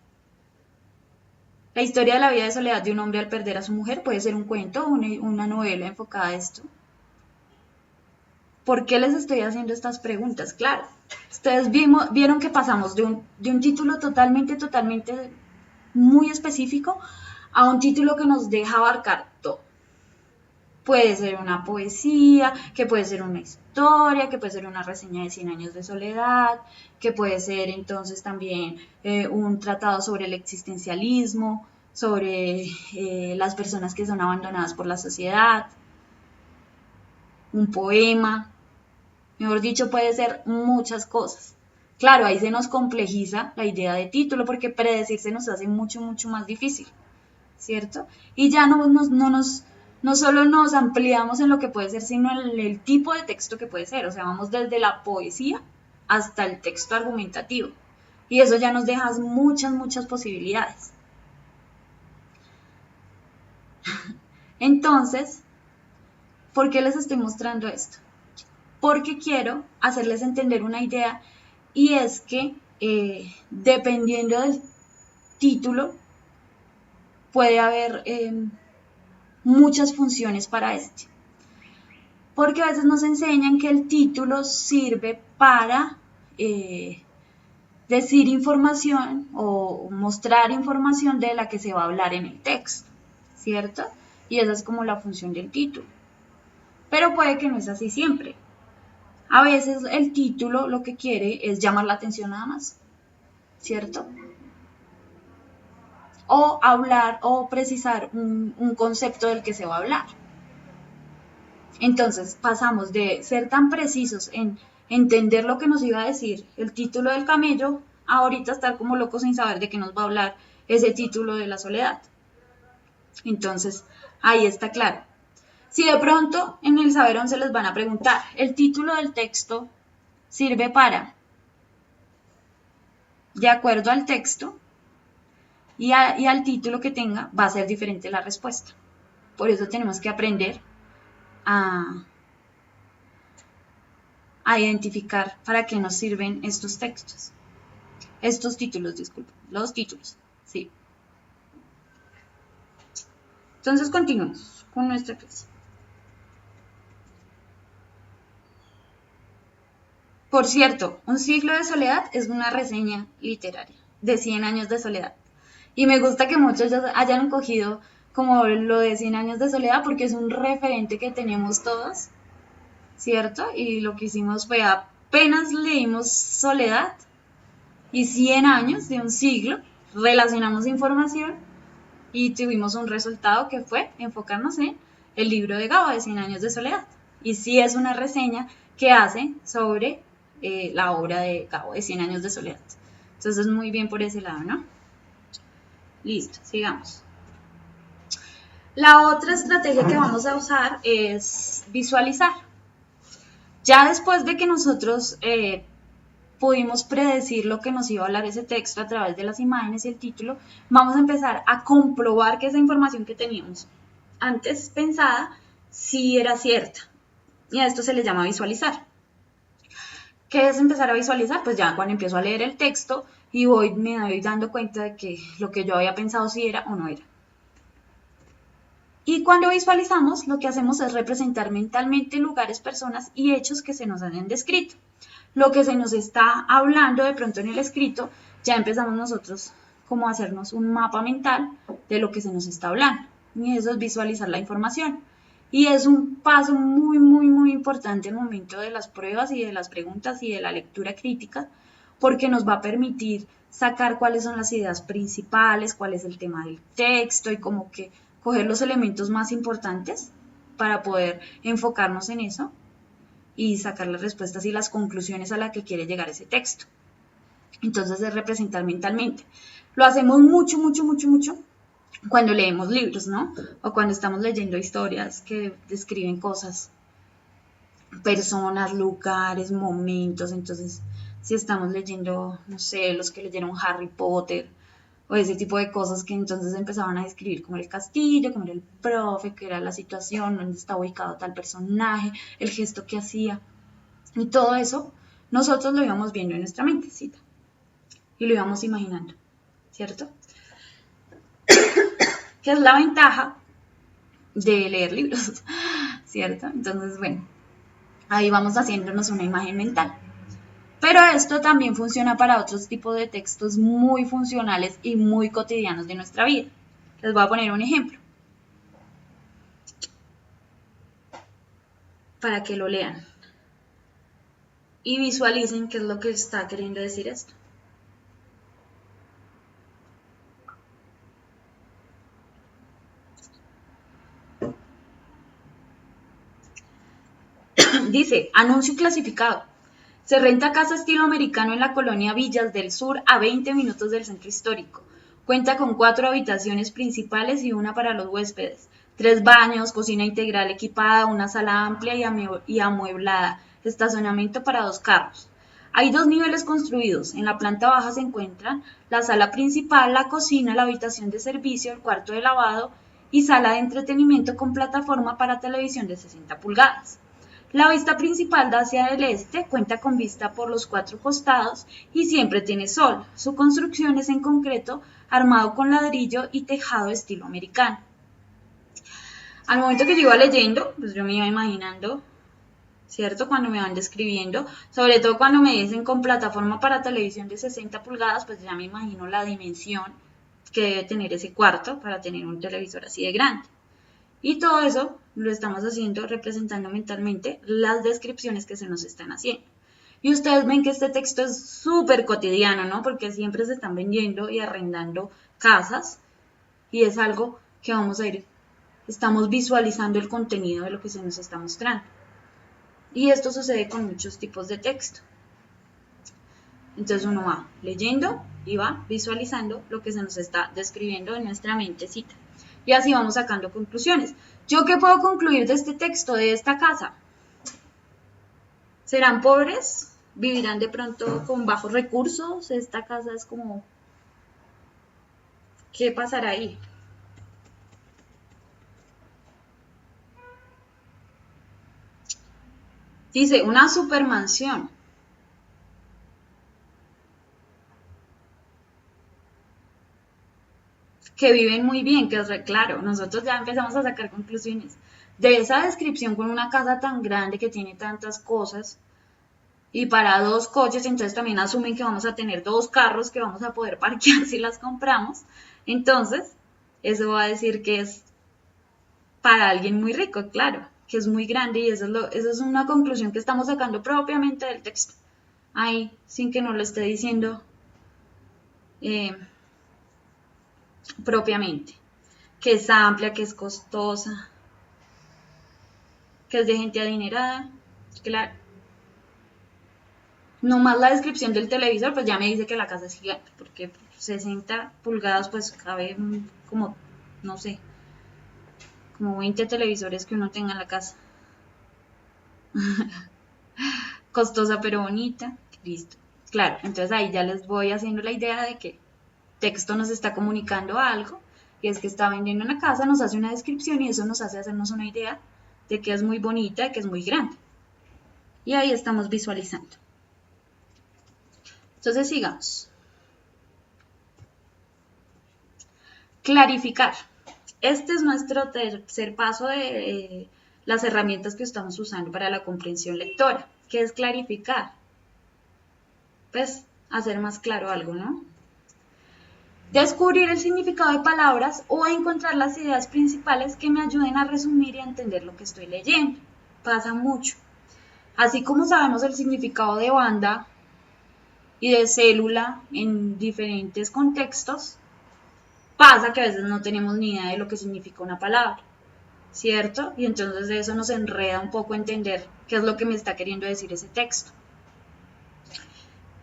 La historia de la vida de soledad de un hombre al perder a su mujer puede ser un cuento o una novela enfocada a esto. ¿Por qué les estoy haciendo estas preguntas? Claro, ustedes vieron que pasamos de un título totalmente muy específico a un título que nos deja abarcar todo. Puede ser una poesía, que puede ser una historia, que puede ser una reseña de 100 años de soledad, que puede ser entonces también un tratado sobre el existencialismo, sobre las personas que son abandonadas por la sociedad, un poema, mejor dicho, puede ser muchas cosas. Claro, ahí se nos complejiza la idea de título porque predecir se nos hace mucho más difícil, ¿cierto? Y ya no solo nos ampliamos en lo que puede ser, sino en el tipo de texto que puede ser. O sea, vamos desde la poesía hasta el texto argumentativo. Y eso ya nos deja muchas posibilidades. Entonces, ¿por qué les estoy mostrando esto? Porque quiero hacerles entender una idea y es que dependiendo del título puede haber muchas funciones para este. Porque a veces nos enseñan que el título sirve para decir información o mostrar información de la que se va a hablar en el texto, ¿cierto? Y esa es como la función del título. Pero puede que no es así siempre. A veces el título lo que quiere es llamar la atención nada más, ¿cierto? O hablar o precisar un concepto del que se va a hablar. Entonces pasamos de ser tan precisos en entender lo que nos iba a decir el título del camello a ahorita estar como locos sin saber de qué nos va a hablar ese título de la soledad. Entonces ahí está claro. Si de pronto en el Saber 11 les van a preguntar, el título del texto sirve para, de acuerdo al texto y al título que tenga, va a ser diferente la respuesta. Por eso tenemos que aprender a identificar para qué nos sirven estos textos. Estos títulos, disculpen, los títulos, sí. Entonces continuamos con nuestra clase. Por cierto, Un siglo de soledad es una reseña literaria de 100 años de soledad. Y me gusta que muchos hayan cogido como lo de 100 años de soledad porque es un referente que tenemos todos, ¿cierto? Y lo que hicimos fue apenas leímos soledad y 100 años de un siglo, relacionamos información y tuvimos un resultado que fue enfocarnos en el libro de Gabo de 100 años de soledad. Y sí es una reseña que hace sobre la obra de Gabo de 100 años de soledad. Entonces muy bien por ese lado, ¿no? Listo, sigamos. La otra estrategia que vamos a usar es visualizar. Ya después de que nosotros pudimos predecir lo que nos iba a hablar ese texto a través de las imágenes y el título, vamos a empezar a comprobar que esa información que teníamos antes pensada sí era cierta. Y a esto se le llama visualizar. ¿Qué es empezar a visualizar? Pues ya cuando empiezo a leer el texto y me doy dando cuenta de que lo que yo había pensado sí era o no era. Y cuando visualizamos, lo que hacemos es representar mentalmente lugares, personas y hechos que se nos hayan descrito. Lo que se nos está hablando de pronto en el escrito, ya empezamos nosotros como a hacernos un mapa mental de lo que se nos está hablando. Y eso es visualizar la información. Y es un paso muy, muy, muy importante en el momento de las pruebas y de las preguntas y de la lectura crítica, porque nos va a permitir sacar cuáles son las ideas principales, cuál es el tema del texto y como que coger los elementos más importantes para poder enfocarnos en eso y sacar las respuestas y las conclusiones a las que quiere llegar ese texto. Entonces es representar mentalmente. Lo hacemos mucho, mucho, mucho, mucho cuando leemos libros, ¿no? O cuando estamos leyendo historias que describen cosas, personas, lugares, momentos. Entonces, si estamos leyendo, no sé, los que leyeron Harry Potter, o ese tipo de cosas que entonces empezaban a describir como el castillo, como era el profe, que era la situación, donde estaba ubicado tal personaje, el gesto que hacía. Y todo eso nosotros lo íbamos viendo en nuestra mentecita y lo íbamos imaginando, ¿cierto? Que es la ventaja de leer libros, ¿cierto? Entonces, bueno, ahí vamos haciéndonos una imagen mental. Pero esto también funciona para otros tipos de textos muy funcionales y muy cotidianos de nuestra vida. Les voy a poner un ejemplo para que lo lean y visualicen qué es lo que está queriendo decir esto. Dice, anuncio clasificado. Se renta casa estilo americano en la colonia Villas del Sur a 20 minutos del centro histórico. Cuenta con 4 habitaciones principales y una para los huéspedes. 3 baños, cocina integral equipada, una sala amplia y amueblada, estacionamiento para 2 carros. Hay 2 niveles construidos. En la planta baja se encuentran la sala principal, la cocina, la habitación de servicio, el cuarto de lavado y sala de entretenimiento con plataforma para televisión de 60 pulgadas. La vista principal da hacia el este, cuenta con vista por los 4 costados y siempre tiene sol. Su construcción es en concreto, armado con ladrillo y tejado estilo americano. Al momento que yo iba leyendo, pues yo me iba imaginando, ¿cierto? Cuando me van describiendo, sobre todo cuando me dicen con plataforma para televisión de 60 pulgadas, pues ya me imagino la dimensión que debe tener ese cuarto para tener un televisor así de grande. Y todo eso lo estamos haciendo representando mentalmente las descripciones que se nos están haciendo. Y ustedes ven que este texto es súper cotidiano, ¿no? Porque siempre se están vendiendo y arrendando casas y es algo que vamos a ir, estamos visualizando el contenido de lo que se nos está mostrando. Y esto sucede con muchos tipos de texto. Entonces uno va leyendo y va visualizando lo que se nos está describiendo en nuestra mentecita. Y así vamos sacando conclusiones. ¿Yo qué puedo concluir de este texto, de esta casa? ¿Serán pobres? ¿Vivirán de pronto con bajos recursos? Esta casa es como... ¿Qué pasará ahí? Dice, una supermansión. Que viven muy bien, que es claro, nosotros ya empezamos a sacar conclusiones de esa descripción con una casa tan grande que tiene tantas cosas y para 2 coches, entonces también asumen que vamos a tener 2 carros que vamos a poder parquear si las compramos, entonces eso va a decir que es para alguien muy rico, claro, que es muy grande y eso es una conclusión que estamos sacando propiamente del texto, ahí sin que nos lo esté diciendo eh, propiamente. Que es amplia, que es costosa, que es de gente adinerada, claro. Nomás la descripción del televisor, pues ya me dice que la casa es gigante, porque 60 pulgadas, pues cabe como, no sé, como 20 televisores que uno tenga en la casa. Costosa pero bonita, listo. Claro, entonces ahí ya les voy haciendo la idea de que texto nos está comunicando algo, y es que está vendiendo una casa, nos hace una descripción y eso nos hace hacernos una idea de que es muy bonita, de que es muy grande. Y ahí estamos visualizando. Entonces sigamos. Clarificar. Este es nuestro tercer paso de las herramientas que estamos usando para la comprensión lectora. ¿Qué es clarificar? Pues hacer más claro algo, ¿no? Descubrir el significado de palabras o encontrar las ideas principales que me ayuden a resumir y a entender lo que estoy leyendo. Pasa mucho. Así como sabemos el significado de banda y de célula en diferentes contextos, pasa que a veces no tenemos ni idea de lo que significa una palabra, ¿cierto? Y entonces eso nos enreda un poco entender qué es lo que me está queriendo decir ese texto.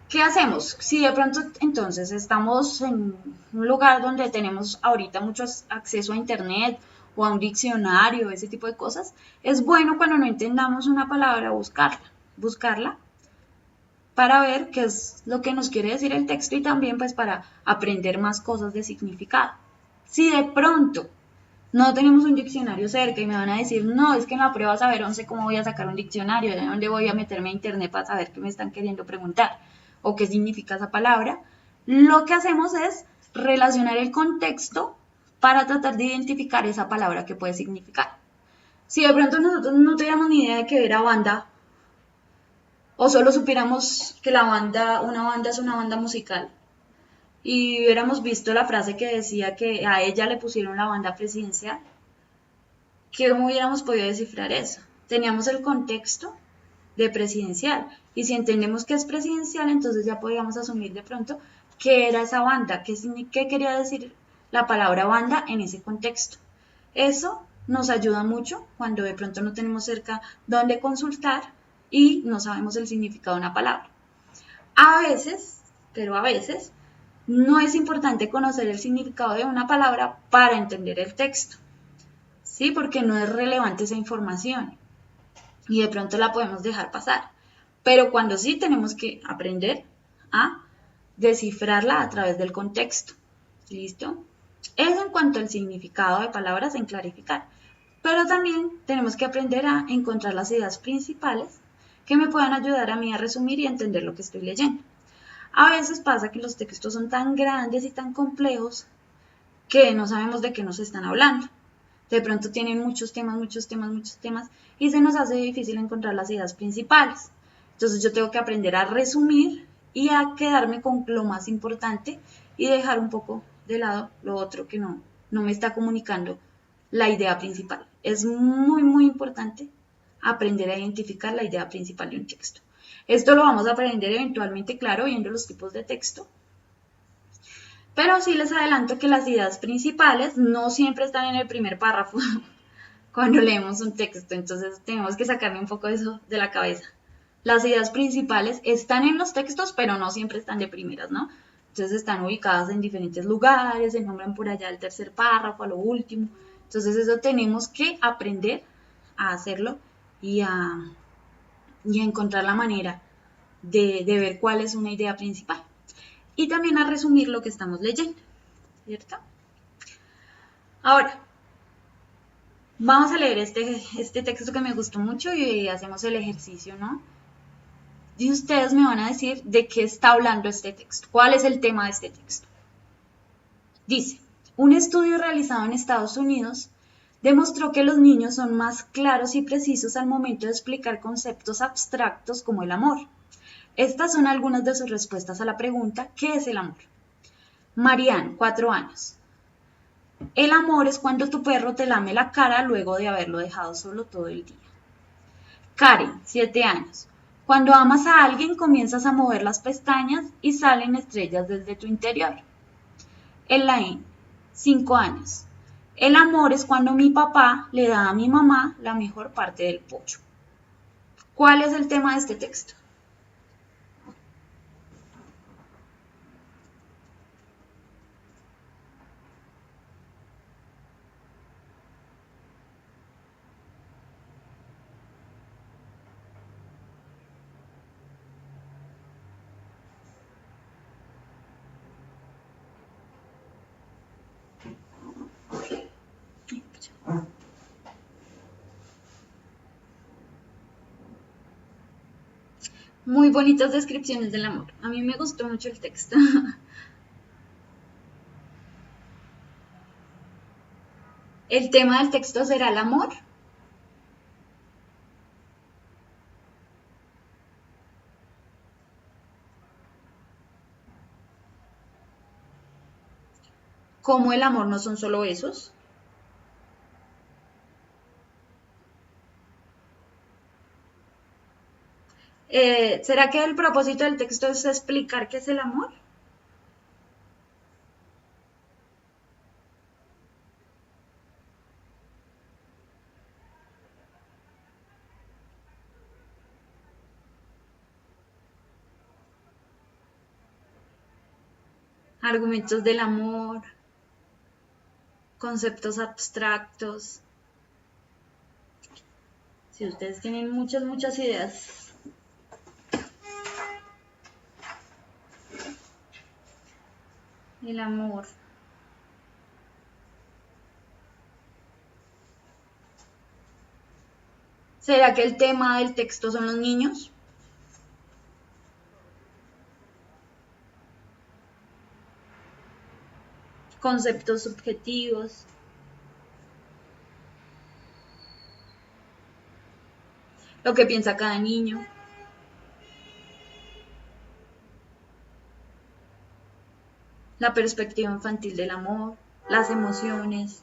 ¿Qué hacemos? Si de pronto entonces estamos en un lugar donde tenemos ahorita mucho acceso a internet o a un diccionario, ese tipo de cosas, es bueno cuando no entendamos una palabra buscarla para ver qué es lo que nos quiere decir el texto y también pues para aprender más cosas de significado. Si de pronto no tenemos un diccionario cerca y me van a decir, no, es que en la prueba saber 11 cómo voy a sacar un diccionario, de dónde voy a meterme a internet para saber qué me están queriendo preguntar o qué significa esa palabra, lo que hacemos es relacionar el contexto para tratar de identificar esa palabra que puede significar. Si de pronto nosotros no teníamos ni idea de qué era banda, o solo supiéramos que una banda es una banda musical, y hubiéramos visto la frase que decía que a ella le pusieron la banda presidencial, ¿cómo hubiéramos podido descifrar eso? Teníamos el contexto de presidencial, y si entendemos que es presidencial, entonces ya podíamos asumir de pronto qué era esa banda, qué quería decir la palabra banda en ese contexto. Eso nos ayuda mucho cuando de pronto no tenemos cerca dónde consultar y no sabemos el significado de una palabra. A veces, pero a veces, no es importante conocer el significado de una palabra para entender el texto, ¿sí? Porque no es relevante esa información y de pronto la podemos dejar pasar. Pero cuando sí tenemos que aprender a descifrarla a través del contexto. ¿Listo? Eso en cuanto al significado de palabras en clarificar. Pero también tenemos que aprender a encontrar las ideas principales que me puedan ayudar a mí a resumir y entender lo que estoy leyendo. A veces pasa que los textos son tan grandes y tan complejos que no sabemos de qué nos están hablando. De pronto tienen muchos temas, muchos temas, muchos temas y se nos hace difícil encontrar las ideas principales. Entonces yo tengo que aprender a resumir y a quedarme con lo más importante y dejar un poco de lado lo otro que no me está comunicando la idea principal. Es muy, muy importante aprender a identificar la idea principal de un texto. Esto lo vamos a aprender eventualmente, claro, viendo los tipos de texto. Pero sí les adelanto que las ideas principales no siempre están en el primer párrafo cuando leemos un texto, entonces tenemos que sacarle un poco de eso de la cabeza. Las ideas principales están en los textos, pero no siempre están de primeras, ¿no? Entonces están ubicadas en diferentes lugares, se nombran por allá el tercer párrafo, a lo último. Entonces eso tenemos que aprender a hacerlo y a encontrar la manera de ver cuál es una idea principal. Y también a resumir lo que estamos leyendo, ¿cierto? Ahora, vamos a leer este texto que me gustó mucho y hacemos el ejercicio, ¿no? Y ustedes me van a decir de qué está hablando este texto, cuál es el tema de este texto. Dice, un estudio realizado en Estados Unidos demostró que los niños son más claros y precisos al momento de explicar conceptos abstractos como el amor. Estas son algunas de sus respuestas a la pregunta, ¿qué es el amor? Marianne, 4 años. El amor es cuando tu perro te lame la cara luego de haberlo dejado solo todo el día. Karen, 7 años. Cuando amas a alguien comienzas a mover las pestañas y salen estrellas desde tu interior. Elaine, 5 años. El amor es cuando mi papá le da a mi mamá la mejor parte del pollo. ¿Cuál es el tema de este texto? Muy bonitas descripciones del amor. A mí me gustó mucho el texto. El tema del texto será el amor. Cómo el amor no son solo besos. ¿Será que el propósito del texto es explicar qué es el amor? Argumentos del amor, conceptos abstractos. Si ustedes tienen muchas, muchas ideas. El amor. ¿Será que el tema del texto son los niños? Conceptos subjetivos. Lo que piensa cada niño. La perspectiva infantil del amor. Las emociones.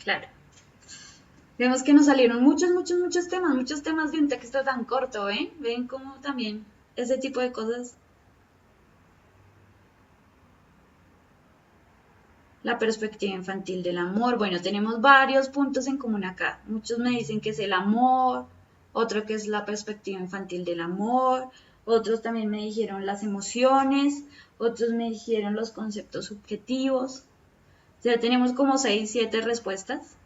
Claro. Vemos que nos salieron muchos, muchos, muchos temas de un texto tan corto, ¿eh? Ven cómo también ese tipo de cosas. La perspectiva infantil del amor. Bueno, tenemos varios puntos en común acá. Muchos me dicen que es el amor, otro que es la perspectiva infantil del amor, otros también me dijeron las emociones, otros me dijeron los conceptos subjetivos. Ya tenemos como 6, 7 respuestas.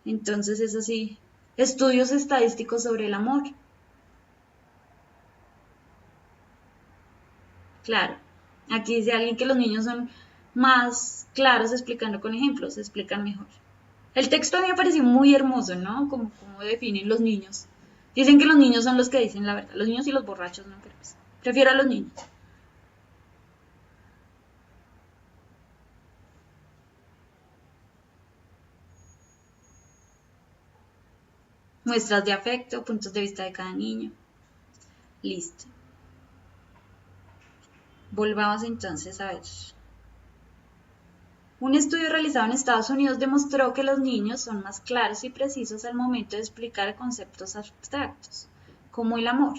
Entonces es así. Estudios estadísticos sobre el amor. Claro. Aquí dice alguien que los niños son más claros explicando con ejemplos, se explican mejor. El texto a mí me pareció muy hermoso, ¿no? Como definen los niños. Dicen que los niños son los que dicen la verdad. Los niños y los borrachos, ¿no? Pero pues, prefiero a los niños. Muestras de afecto, puntos de vista de cada niño. Listo. Volvamos entonces a ver. Un estudio realizado en Estados Unidos demostró que los niños son más claros y precisos al momento de explicar conceptos abstractos, como el amor.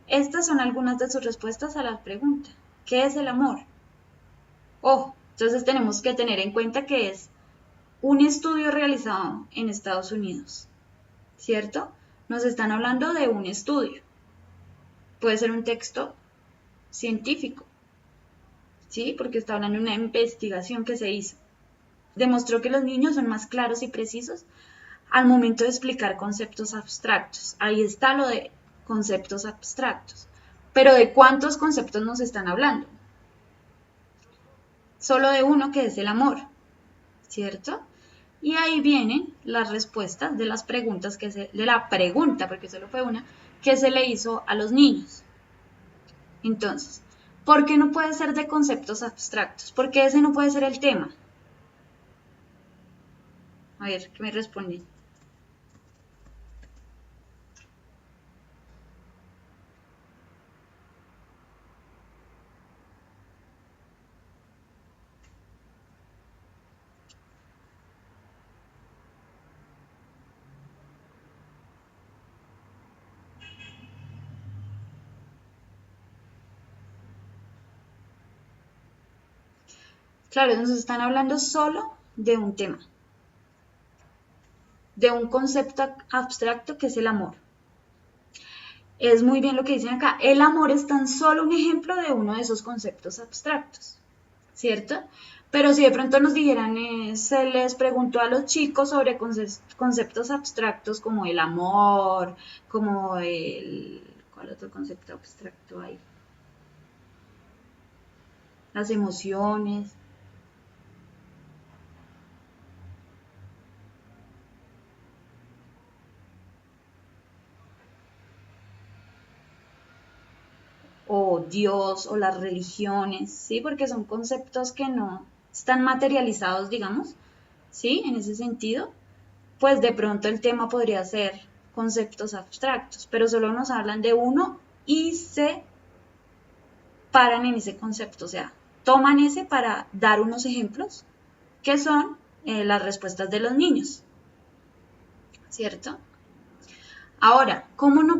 Estas son algunas de sus respuestas a la pregunta: ¿qué es el amor? Oh, entonces tenemos que tener en cuenta que es un estudio realizado en Estados Unidos, ¿cierto? Nos están hablando de un estudio. Puede ser un texto científico, ¿sí? Porque está hablando de una investigación que se hizo. Demostró que los niños son más claros y precisos al momento de explicar conceptos abstractos. Ahí está lo de conceptos abstractos. Pero ¿de cuántos conceptos nos están hablando? Solo de uno, que es el amor, ¿cierto? Y ahí vienen las respuestas de las preguntas de la pregunta, porque solo fue una, que se le hizo a los niños. Entonces, ¿por qué no puede ser de conceptos abstractos? ¿Por qué ese no puede ser el tema? A ver, ¿qué me responden? Claro, nos están hablando solo de un tema, de un concepto abstracto que es el amor. Es muy bien lo que dicen acá. El amor es tan solo un ejemplo de uno de esos conceptos abstractos, ¿cierto? Pero si de pronto nos dijeran, se les preguntó a los chicos sobre conceptos abstractos como el amor, como el... ¿Cuál otro concepto abstracto hay? Las emociones. o Dios o las religiones, ¿sí? Porque son conceptos que no están materializados, digamos, ¿sí? En ese sentido, pues de pronto el tema podría ser conceptos abstractos, pero solo nos hablan de uno y se paran en ese concepto, o sea, toman ese para dar unos ejemplos que son las respuestas de los niños, ¿cierto? Ahora, cómo nos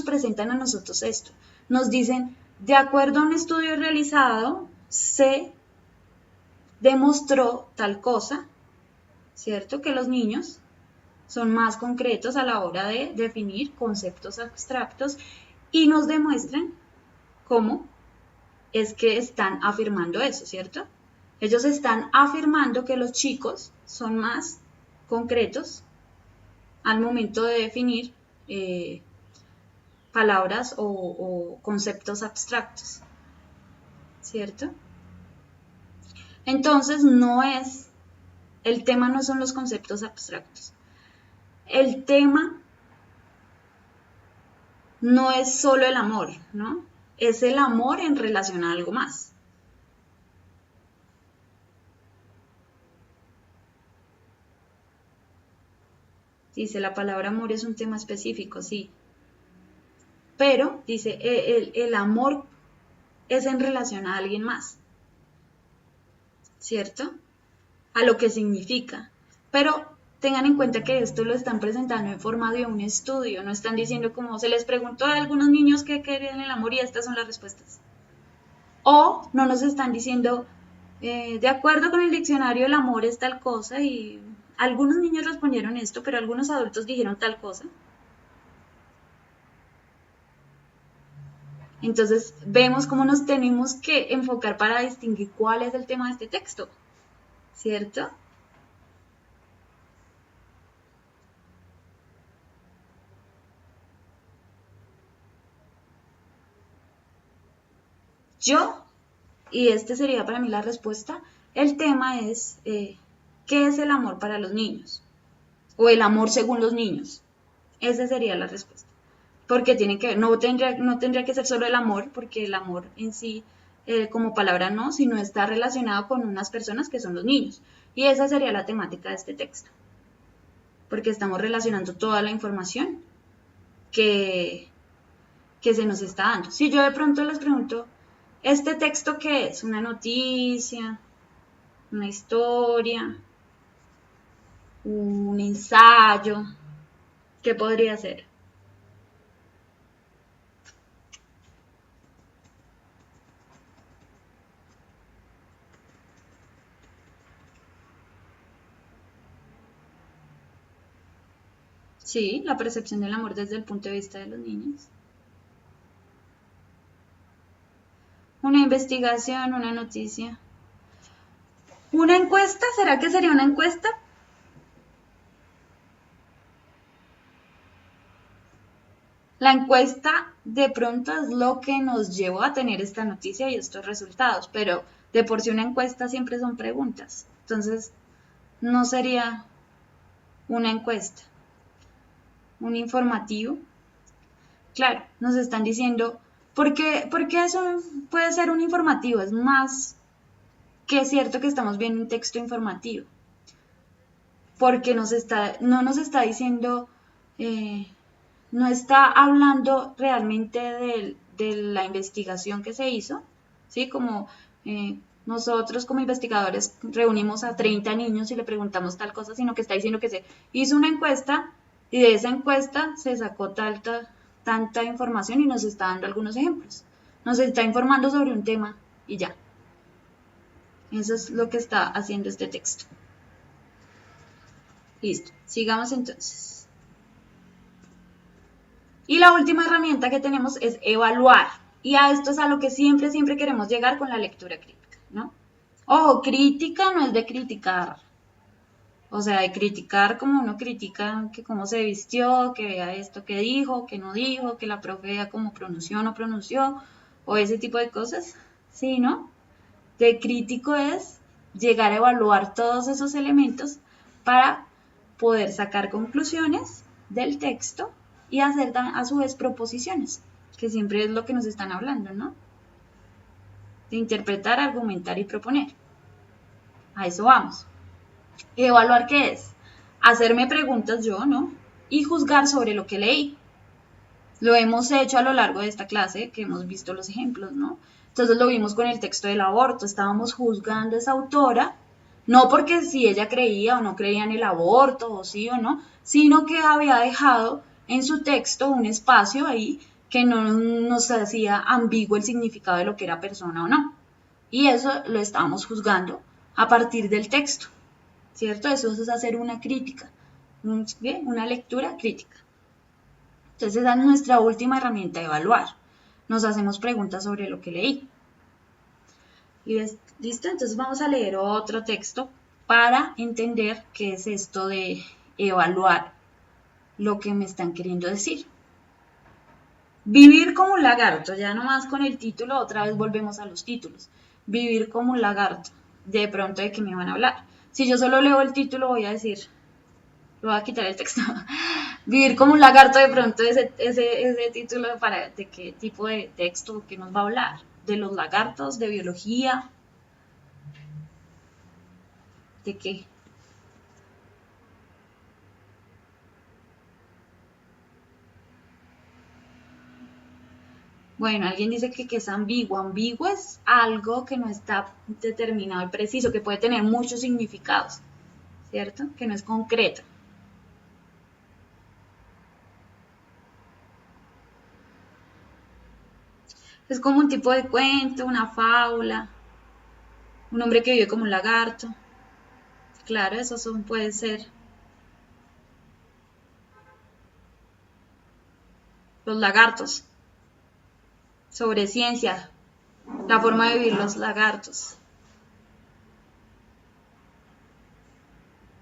presentan a nosotros esto? Nos dicen, de acuerdo a un estudio realizado, se demostró tal cosa, ¿cierto? Que los niños son más concretos a la hora de definir conceptos abstractos y nos demuestran cómo es que están afirmando eso, ¿cierto? Ellos están afirmando que los chicos son más concretos al momento de definir palabras o conceptos abstractos, ¿cierto? Entonces el tema no son los conceptos abstractos. El tema no es solo el amor, ¿no? Es el amor en relación a algo más. Dice, la palabra amor es un tema específico, sí. Pero, dice, el amor es en relación a alguien más, ¿cierto? A lo que significa. Pero tengan en cuenta que esto lo están presentando en forma de un estudio, no están diciendo como se les preguntó a algunos niños qué querían el amor y estas son las respuestas. O no nos están diciendo, de acuerdo con el diccionario, el amor es tal cosa y algunos niños respondieron esto, pero algunos adultos dijeron tal cosa. Entonces vemos cómo nos tenemos que enfocar para distinguir cuál es el tema de este texto, ¿cierto? Yo, y este sería para mí la respuesta, el tema es ¿qué es el amor para los niños? O el amor según los niños. Esa sería la respuesta. Porque tiene que, no tendría que ser solo el amor, porque el amor en sí, como palabra no, sino está relacionado con unas personas que son los niños. Y esa sería la temática de este texto. Porque estamos relacionando toda la información que, que se nos está dando. Si yo de pronto les pregunto, ¿este texto qué es? ¿Una noticia? ¿Una historia? ¿Un ensayo? ¿Qué podría ser? Sí, la percepción del amor desde el punto de vista de los niños. Una investigación, una noticia. ¿Una encuesta? ¿Será que sería una encuesta? La encuesta de pronto es lo que nos llevó a tener esta noticia y estos resultados, pero de por sí una encuesta siempre son preguntas. Entonces, no sería una encuesta. Un informativo. Claro, nos están diciendo, ¿por qué eso puede ser un informativo? Es más que es cierto que estamos viendo un texto informativo. Porque no nos está diciendo, no está hablando realmente de la investigación que se hizo, ¿sí? Como nosotros como investigadores reunimos a 30 niños y le preguntamos tal cosa, sino que está diciendo que se hizo una encuesta y de esa encuesta se sacó tanta información y nos está dando algunos ejemplos. Nos está informando sobre un tema y ya. Eso es lo que está haciendo este texto. Listo, sigamos entonces. Y la última herramienta que tenemos es evaluar. Y a esto es a lo que siempre, siempre queremos llegar con la lectura crítica, ¿no? Ojo, crítica no es de criticar. O sea, de criticar como uno critica que cómo se vistió, que vea esto que dijo, que no dijo, que la profe vea cómo pronunció o no pronunció, o ese tipo de cosas. Sí, ¿no? De crítico es llegar a evaluar todos esos elementos para poder sacar conclusiones del texto y hacer a su vez proposiciones. que siempre es lo que nos están hablando, ¿no? De interpretar, argumentar y proponer. A eso vamos. Evaluar qué es. Hacerme preguntas yo, ¿no? Y juzgar sobre lo que leí. Lo hemos hecho a lo largo de esta clase, que hemos visto los ejemplos, ¿no? Entonces lo vimos con el texto del aborto. Estábamos juzgando a esa autora, no porque si ella creía o no creía en el aborto, o sí o no, sino que había dejado en su texto un espacio ahí que no nos hacía ambiguo el significado de lo que era persona o no. Y eso lo estábamos juzgando a partir del texto, ¿cierto? Eso es hacer una crítica, una lectura crítica. Entonces esa es nuestra última herramienta, evaluar. Nos hacemos preguntas sobre lo que leí. ¿Y listo? Entonces vamos a leer otro texto para entender qué es esto de evaluar lo que me están queriendo decir. Vivir como un lagarto, ya nomás con el título, otra vez volvemos a los títulos. Vivir como un lagarto, de pronto de qué me van a hablar. Si yo solo leo el título voy a decir, lo voy a quitar el texto. Vivir como un lagarto, de pronto ese título para de qué tipo de texto que nos va a hablar. De los lagartos, de biología, de qué. Bueno, alguien dice que es ambiguo. Ambiguo es algo que no está determinado y preciso, que puede tener muchos significados, ¿cierto? Que no es concreto. Es como un tipo de cuento, una fábula, un hombre que vive como un lagarto. Claro, esos son, puede ser los lagartos. Sobre ciencia, la forma de vivir los lagartos.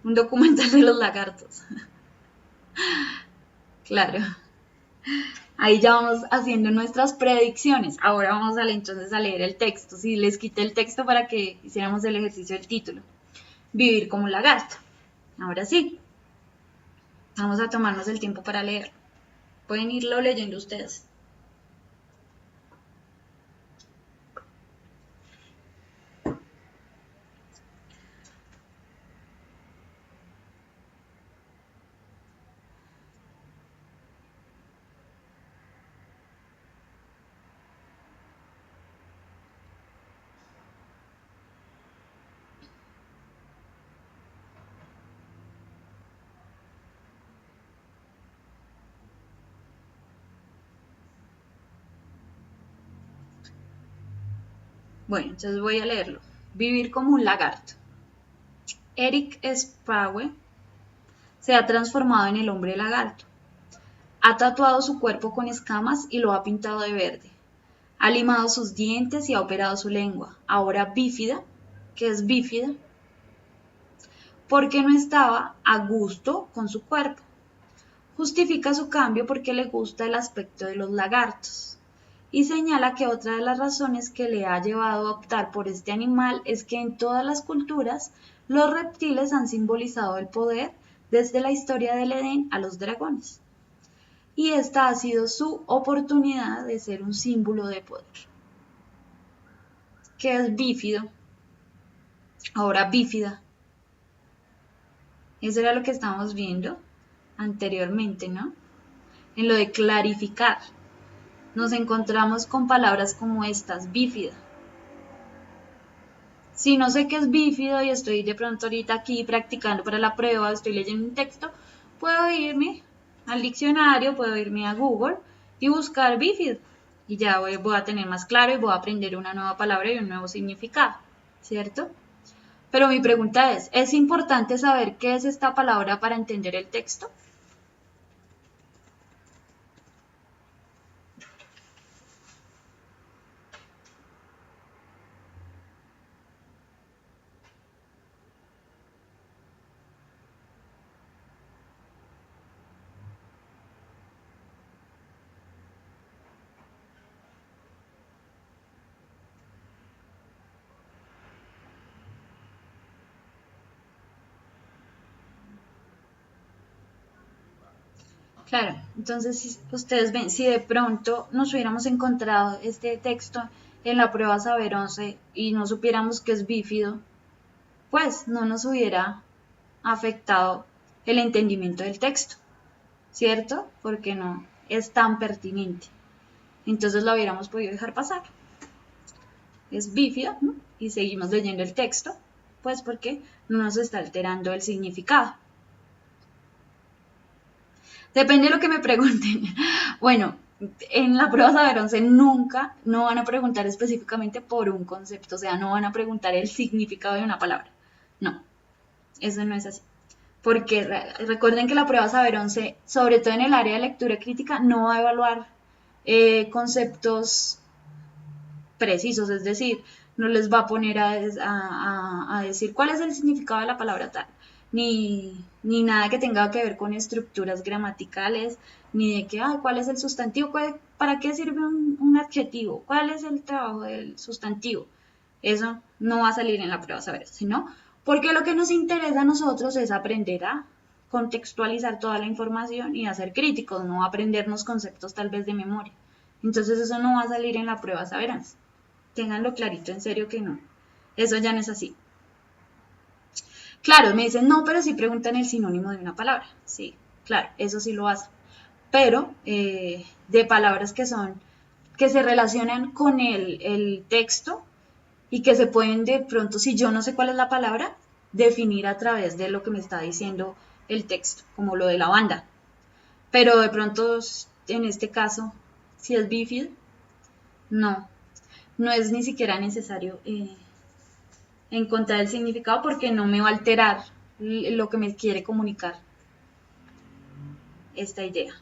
Un documental de los lagartos. Claro. Ahí ya vamos haciendo nuestras predicciones. Ahora vamos entonces a leer el texto. Si les quité el texto para que hiciéramos el ejercicio del título. Vivir como un lagarto. Ahora sí. Vamos a tomarnos el tiempo para leer. Pueden irlo leyendo ustedes. Bueno, entonces voy a leerlo. Vivir como un lagarto. Eric Sprague se ha transformado en el hombre lagarto. Ha tatuado su cuerpo con escamas y lo ha pintado de verde. Ha limado sus dientes y ha operado su lengua. Ahora bífida, que es bífida, porque no estaba a gusto con su cuerpo. Justifica su cambio porque le gusta el aspecto de los lagartos. Y señala que otra de las razones que le ha llevado a optar por este animal es que en todas las culturas los reptiles han simbolizado el poder desde la historia del Edén a los dragones. Y esta ha sido su oportunidad de ser un símbolo de poder. Que es bífido, ahora bífida. Eso era lo que estábamos viendo anteriormente, ¿no? En lo de clarificar. Nos encontramos con palabras como estas, bífida. Si no sé qué es bífido y estoy de pronto ahorita aquí practicando para la prueba, estoy leyendo un texto, puedo irme al diccionario, puedo irme a Google y buscar bífido. Y ya voy a tener más claro y voy a aprender una nueva palabra y un nuevo significado, ¿cierto? Pero mi pregunta ¿es importante saber qué es esta palabra para entender el texto? Claro, entonces si ustedes ven, si de pronto nos hubiéramos encontrado este texto en la prueba Saber 11 y no supiéramos que es bífido, pues no nos hubiera afectado el entendimiento del texto, ¿cierto? Porque no es tan pertinente. Entonces lo hubiéramos podido dejar pasar. Es bífido, ¿no? Y seguimos leyendo el texto, pues porque no nos está alterando el significado. Depende de lo que me pregunten. Bueno, en la prueba Saber 11 nunca no van a preguntar específicamente por un concepto, o sea, no van a preguntar el significado de una palabra. No, eso no es así. Porque recuerden que la prueba Saber 11, sobre todo en el área de lectura crítica, no va a evaluar conceptos precisos, es decir, no les va a poner a decir cuál es el significado de la palabra tal, ni nada que tenga que ver con estructuras gramaticales, ni de que, cuál es el sustantivo, para qué sirve un adjetivo, cuál es el trabajo del sustantivo. Eso no va a salir en la prueba saber, sino porque lo que nos interesa a nosotros es aprender a contextualizar toda la información y a ser críticos, no aprendernos conceptos tal vez de memoria. Entonces eso no va a salir en la prueba saberás. Ténganlo clarito, en serio que no. Eso ya no es así. Claro, me dicen, no, pero si preguntan el sinónimo de una palabra. Sí, claro, eso sí lo hacen. Pero de palabras que se relacionan con el texto y que se pueden de pronto, si yo no sé cuál es la palabra, definir a través de lo que me está diciendo el texto, como lo de la banda. Pero de pronto, en este caso, si es bífido, no, no es ni siquiera necesario encontrar el significado porque no me va a alterar lo que me quiere comunicar esta idea.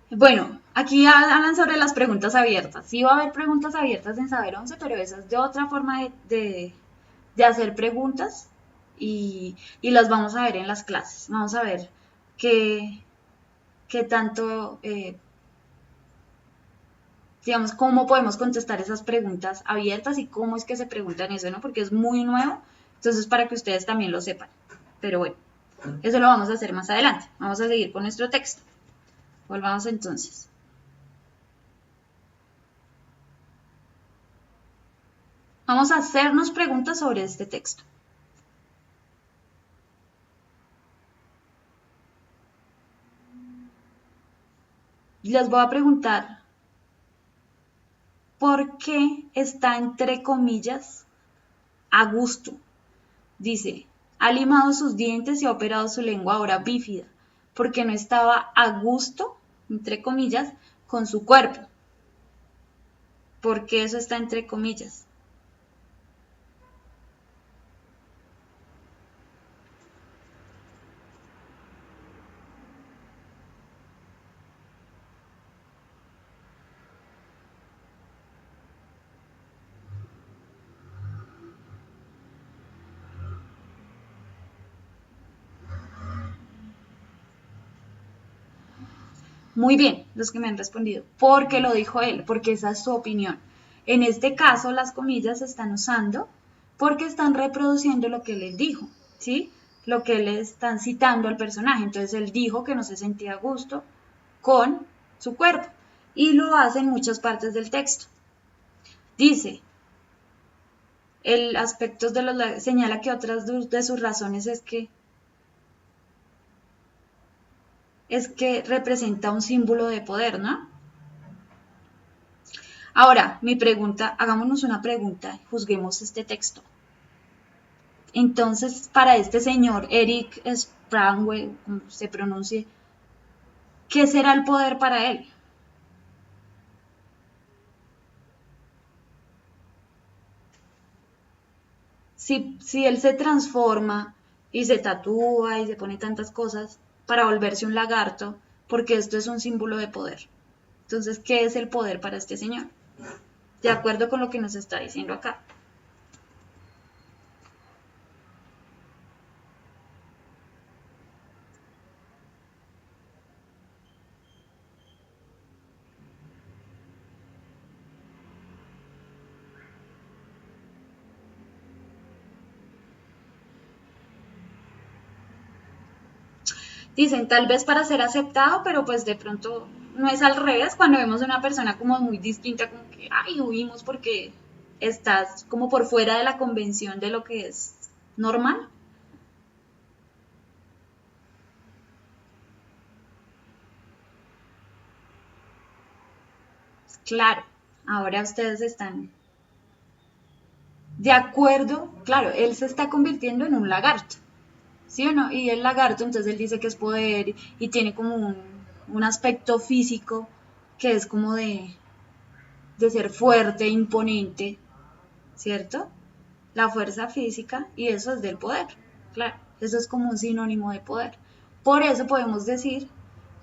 Bueno, aquí hablan sobre las preguntas abiertas. Sí va a haber preguntas abiertas en Saber 11, pero esa es de otra forma de hacer preguntas y las vamos a ver en las clases. Vamos a ver qué, qué tanto, digamos, cómo podemos contestar esas preguntas abiertas y cómo es que se preguntan eso, ¿no? Porque es muy nuevo, entonces para que ustedes también lo sepan. Pero bueno, eso lo vamos a hacer más adelante. Vamos a seguir con nuestro texto. Volvamos entonces. Vamos a hacernos preguntas sobre este texto. Les voy a preguntar, ¿por qué está entre comillas a gusto? Dice, ha limado sus dientes y ha operado su lengua ahora bífida, porque no estaba a gusto, entre comillas, con su cuerpo. ¿Por qué eso está entre comillas? Muy bien, los que me han respondido, porque lo dijo él, porque esa es su opinión. En este caso, las comillas se están usando porque están reproduciendo lo que él dijo, ¿sí? Lo que le están citando al personaje. Entonces él dijo que no se sentía a gusto con su cuerpo y lo hace en muchas partes del texto. Dice, el aspecto de los señala que otras de sus razones es que representa un símbolo de poder, ¿no? Ahora, mi pregunta, hagámonos una pregunta, juzguemos este texto. Entonces, para este señor Eric Sprangwell, como se pronuncie, ¿qué será el poder para él? Si él se transforma y se tatúa y se pone tantas cosas para volverse un lagarto, porque esto es un símbolo de poder. Entonces, ¿qué es el poder para este señor? De acuerdo con lo que nos está diciendo acá. Dicen, tal vez para ser aceptado, pero pues de pronto no es al revés. Cuando vemos a una persona como muy distinta, como que, ay, huimos porque estás como por fuera de la convención de lo que es normal. Claro, ahora ustedes están de acuerdo, claro, él se está convirtiendo en un lagarto, ¿sí o no? Y el lagarto, entonces él dice que es poder y tiene como un aspecto físico que es como de ser fuerte, imponente, ¿cierto? La fuerza física y eso es del poder, claro, eso es como un sinónimo de poder. Por eso podemos decir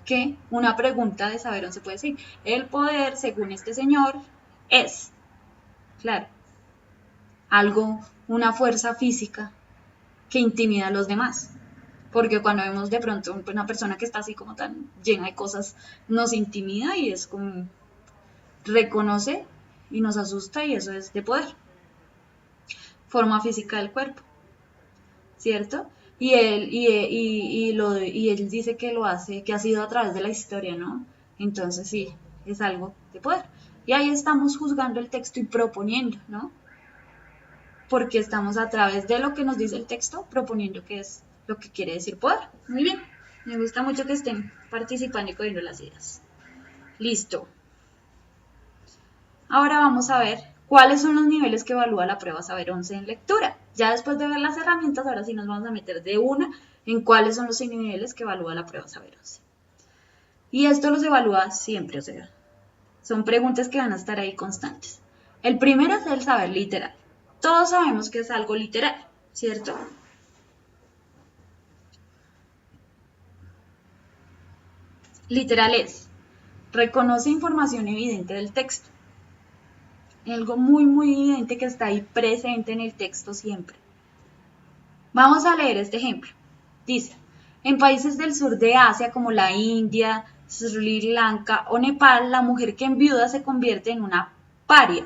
que una pregunta de saber se puede decir, el poder, según este señor, es, claro, algo, una fuerza física que intimida a los demás. Porque cuando vemos de pronto una persona que está así como tan llena de cosas, nos intimida y es como reconoce y nos asusta y eso es de poder. Forma física del cuerpo, ¿cierto? Y él dice que lo hace, que ha sido a través de la historia, ¿no? Entonces sí, es algo de poder. Y ahí estamos juzgando el texto y proponiendo, ¿no? Porque estamos a través de lo que nos dice el texto proponiendo qué es lo que quiere decir poder. Muy bien, me gusta mucho que estén participando y cogiendo las ideas. Listo. Ahora vamos a ver cuáles son los niveles que evalúa la prueba Saber 11 en lectura. Ya después de ver las herramientas, ahora sí nos vamos a meter de una en cuáles son los niveles que evalúa la prueba Saber 11. Y esto los evalúa siempre, o sea, son preguntas que van a estar ahí constantes. El primero es el saber literal. Todos sabemos que es algo literal, ¿cierto? Literal es, reconoce información evidente del texto. Algo muy, muy evidente que está ahí presente en el texto siempre. Vamos a leer este ejemplo. Dice, en países del sur de Asia como la India, Sri Lanka o Nepal, la mujer que enviuda se convierte en una paria,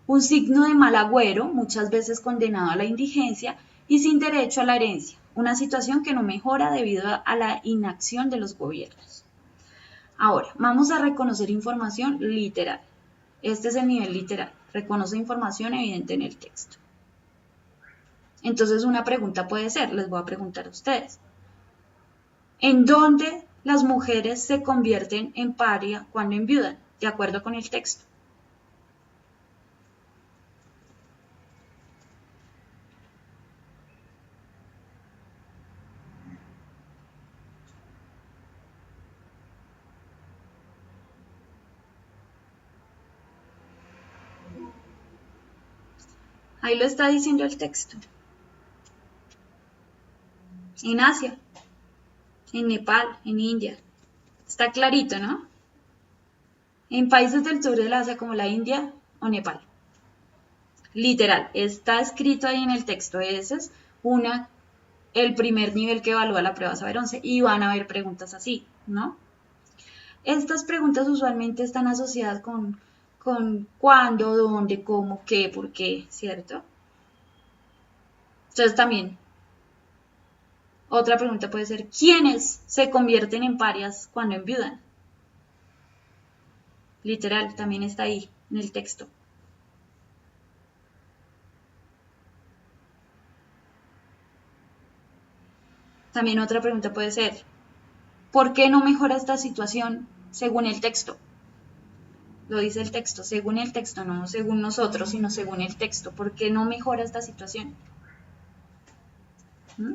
un signo de mal agüero, muchas veces condenado a la indigencia y sin derecho a la herencia, una situación que no mejora debido a la inacción de los gobiernos. Ahora, vamos a reconocer información literal. Este es el nivel literal. Reconoce información evidente en el texto. Entonces una pregunta puede ser, les voy a preguntar a ustedes, ¿en dónde las mujeres se convierten en paria cuando enviudan? De acuerdo con el texto. Ahí lo está diciendo el texto. En Asia, en Nepal, en India. Está clarito, ¿no? En países del sur del Asia como la India o Nepal. Literal, está escrito ahí en el texto. Ese es el primer nivel que evalúa la prueba Saber 11 y van a haber preguntas así, ¿no? Estas preguntas usualmente están asociadas con cuándo, dónde, cómo, qué, por qué, ¿cierto? Entonces también, otra pregunta puede ser, ¿quiénes se convierten en parias cuando enviudan? Literal, también está ahí en el texto. También otra pregunta puede ser, ¿por qué no mejora esta situación según el texto? Lo dice el texto, según el texto, no según nosotros, sino según el texto. ¿Por qué no mejora esta situación? ¿Mm?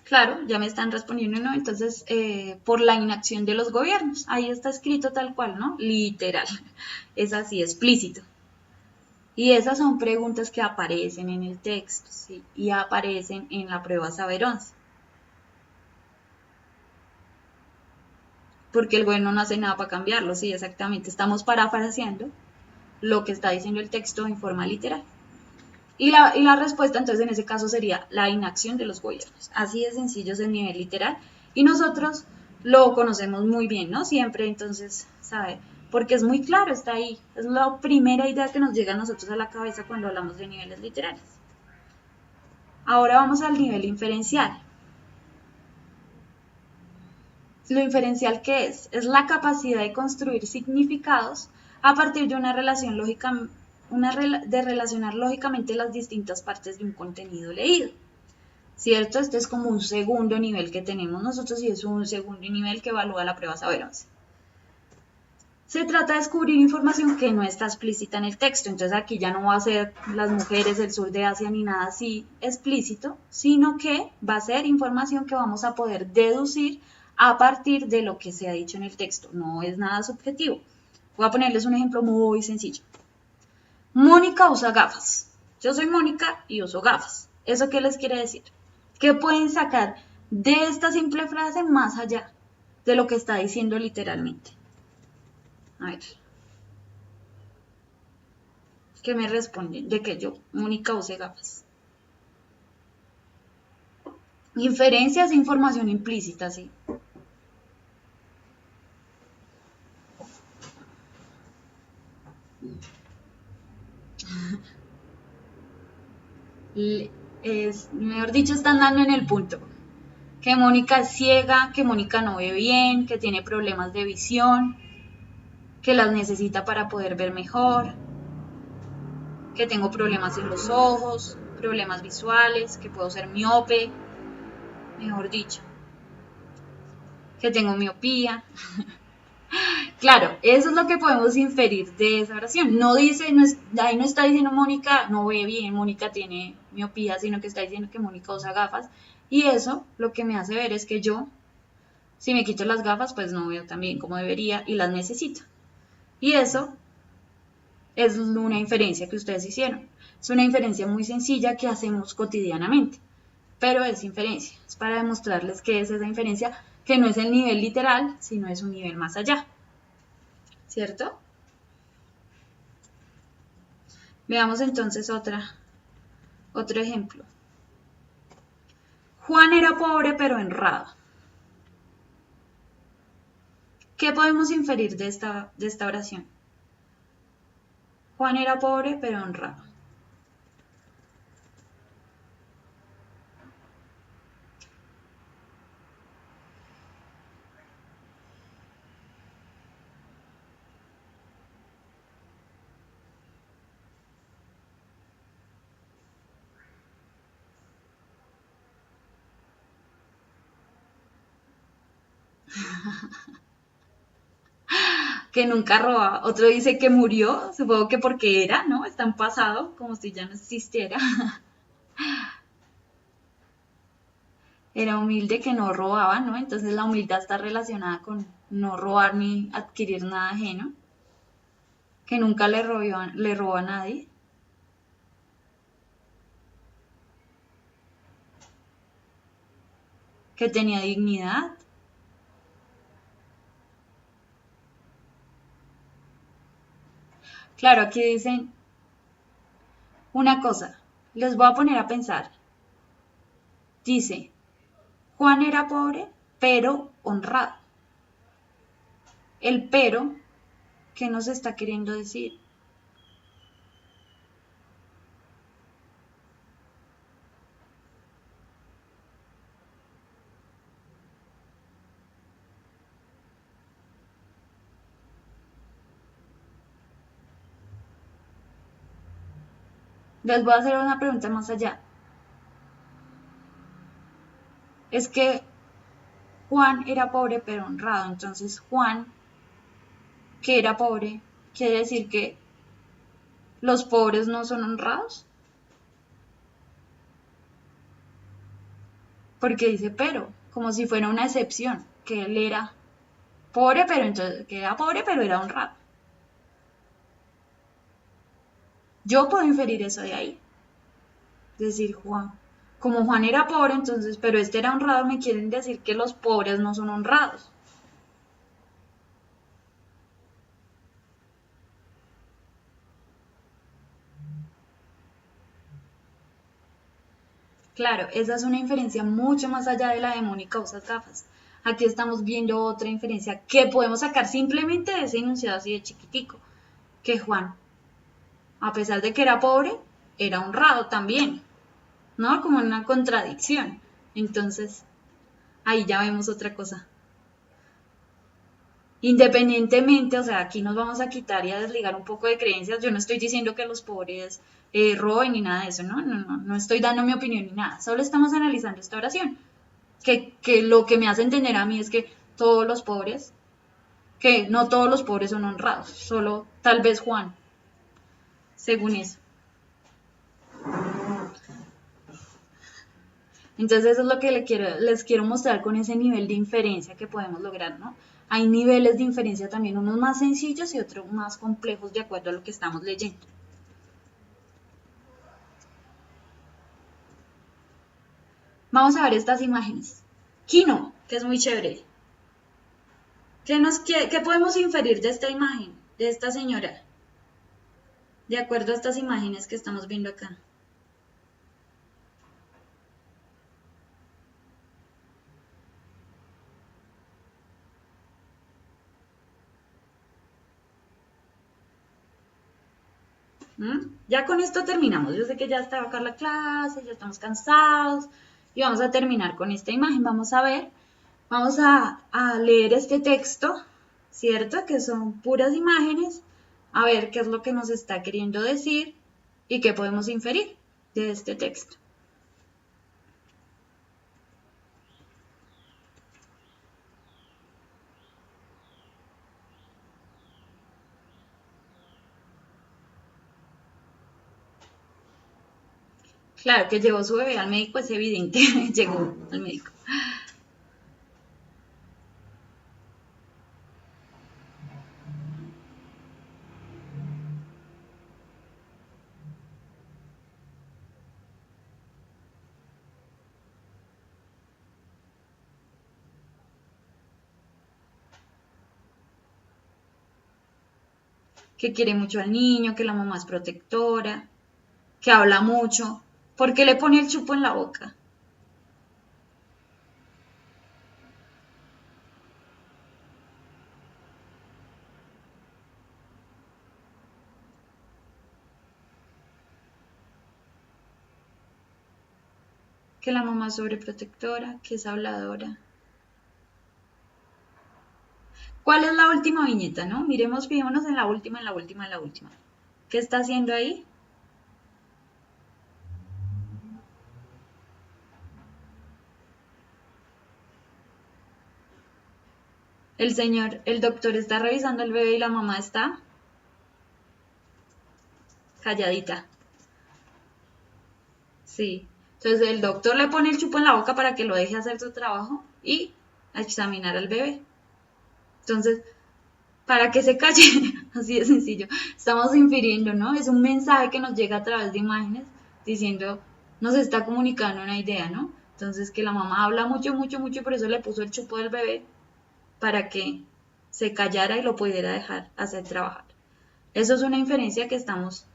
Claro, ya me están respondiendo, ¿no? Entonces, por la inacción de los gobiernos. Ahí está escrito tal cual, ¿no? Literal. Es así, explícito. Y esas son preguntas que aparecen en el texto, ¿sí? Y aparecen en la prueba Saber 11. Porque el gobierno no hace nada para cambiarlo, sí, exactamente. Estamos parafraseando lo que está diciendo el texto en forma literal. Y la respuesta entonces en ese caso sería la inacción de los gobiernos. Así de sencillo es el nivel literal. Y nosotros lo conocemos muy bien, ¿no? Siempre entonces, ¿sabe? Porque es muy claro, está ahí. Es la primera idea que nos llega a nosotros a la cabeza cuando hablamos de niveles literales. Ahora vamos al nivel inferencial. Lo inferencial, ¿qué es? Es la capacidad de construir significados a partir de una relación lógica, de relacionar lógicamente las distintas partes de un contenido leído. ¿Cierto? Este es como un segundo nivel que tenemos nosotros y es un segundo nivel que evalúa la prueba Saber 11. Se trata de descubrir información que no está explícita en el texto, entonces aquí ya no va a ser las mujeres del sur de Asia ni nada así explícito, sino que va a ser información que vamos a poder deducir a partir de lo que se ha dicho en el texto, no es nada subjetivo. Voy a ponerles un ejemplo muy sencillo. Mónica usa gafas. Yo soy Mónica y uso gafas. ¿Eso qué les quiere decir? ¿Qué pueden sacar de esta simple frase más allá de lo que está diciendo literalmente? A ver, ¿qué me responden? De que yo, Mónica, use gafas. Inferencias e información implícita, sí. Mejor dicho, están dando en el punto. Que Mónica es ciega, que Mónica no ve bien, que tiene problemas de visión, que las necesita para poder ver mejor, que tengo problemas en los ojos, problemas visuales, que puedo ser miope, mejor dicho, que tengo miopía. Claro, eso es lo que podemos inferir de esa oración. No dice, ahí no está diciendo Mónica no ve bien, Mónica tiene miopía, sino que está diciendo que Mónica usa gafas. Y eso lo que me hace ver es que yo, si me quito las gafas, pues no veo tan bien como debería y las necesito. Y eso es una inferencia que ustedes hicieron. Es una inferencia muy sencilla que hacemos cotidianamente, pero es inferencia. Es para demostrarles que es esa inferencia, que no es el nivel literal, sino es un nivel más allá. ¿Cierto? Veamos entonces otro ejemplo. Juan era pobre pero honrado. ¿Qué podemos inferir de esta oración? Juan era pobre pero honrado. Que nunca robaba. Otro dice que murió, supongo que porque era, ¿no? Está en pasado, como si ya no existiera. Era humilde, que no robaba, ¿no? Entonces la humildad está relacionada con no robar ni adquirir nada ajeno. Que nunca le robó a nadie. Que tenía dignidad. Claro, aquí dicen una cosa, les voy a poner a pensar. Dice, Juan era pobre, pero honrado. El pero, ¿qué nos está queriendo decir? Les voy a hacer una pregunta más allá. Es que Juan era pobre, pero honrado. Entonces, Juan, que era pobre, quiere decir que los pobres no son honrados. Porque dice pero, como si fuera una excepción, que él era pobre, pero entonces que era pobre, pero era honrado. Yo puedo inferir eso de ahí. Es decir, Juan, como Juan era pobre, entonces, pero este era honrado, me quieren decir que los pobres no son honrados. Claro, esa es una inferencia mucho más allá de la de Mónica usas gafas. Aquí estamos viendo otra inferencia que podemos sacar simplemente de ese enunciado así de chiquitico, que Juan, a pesar de que era pobre, era honrado también, ¿no? Como una contradicción. Entonces, ahí ya vemos otra cosa. Independientemente, o sea, aquí nos vamos a quitar y a desligar un poco de creencias. Yo no estoy diciendo que los pobres roben ni nada de eso, ¿no? No estoy dando mi opinión ni nada. Solo estamos analizando esta oración. Que lo que me hace entender a mí es que todos los pobres, que no todos los pobres son honrados, solo tal vez Juan, según eso. Entonces eso es lo que les quiero mostrar con ese nivel de inferencia que podemos lograr, ¿no? Hay niveles de inferencia también, unos más sencillos y otros más complejos de acuerdo a lo que estamos leyendo. Vamos a ver estas imágenes. Kino, que es muy chévere. ¿Qué podemos inferir de esta imagen, de esta señora? De acuerdo a estas imágenes que estamos viendo acá. Ya con esto terminamos. Yo sé que ya está acá la clase, ya estamos cansados y vamos a terminar con esta imagen. Vamos a ver, vamos a leer este texto, ¿cierto? Que son puras imágenes, a ver qué es lo que nos está queriendo decir y qué podemos inferir de este texto. Claro que llevó su bebé al médico, es evidente, llegó al médico. Que quiere mucho al niño, que la mamá es protectora, que habla mucho. ¿Por qué le pone el chupo en la boca? Que la mamá es sobreprotectora, que es habladora. ¿Cuál es la última viñeta, no? Miremos, fijémonos en la última, en la última, en la última. ¿Qué está haciendo ahí? El doctor está revisando el bebé y la mamá está calladita. Sí. Entonces el doctor le pone el chupo en la boca para que lo deje hacer su trabajo y a examinar al bebé. Entonces, para que se calle, así de sencillo. Estamos infiriendo, ¿no? Es un mensaje que nos llega a través de imágenes diciendo, nos está comunicando una idea, ¿no? Entonces, que la mamá habla mucho, mucho, mucho y por eso le puso el chupo del bebé para que se callara y lo pudiera dejar hacer trabajar. Eso es una inferencia que estamos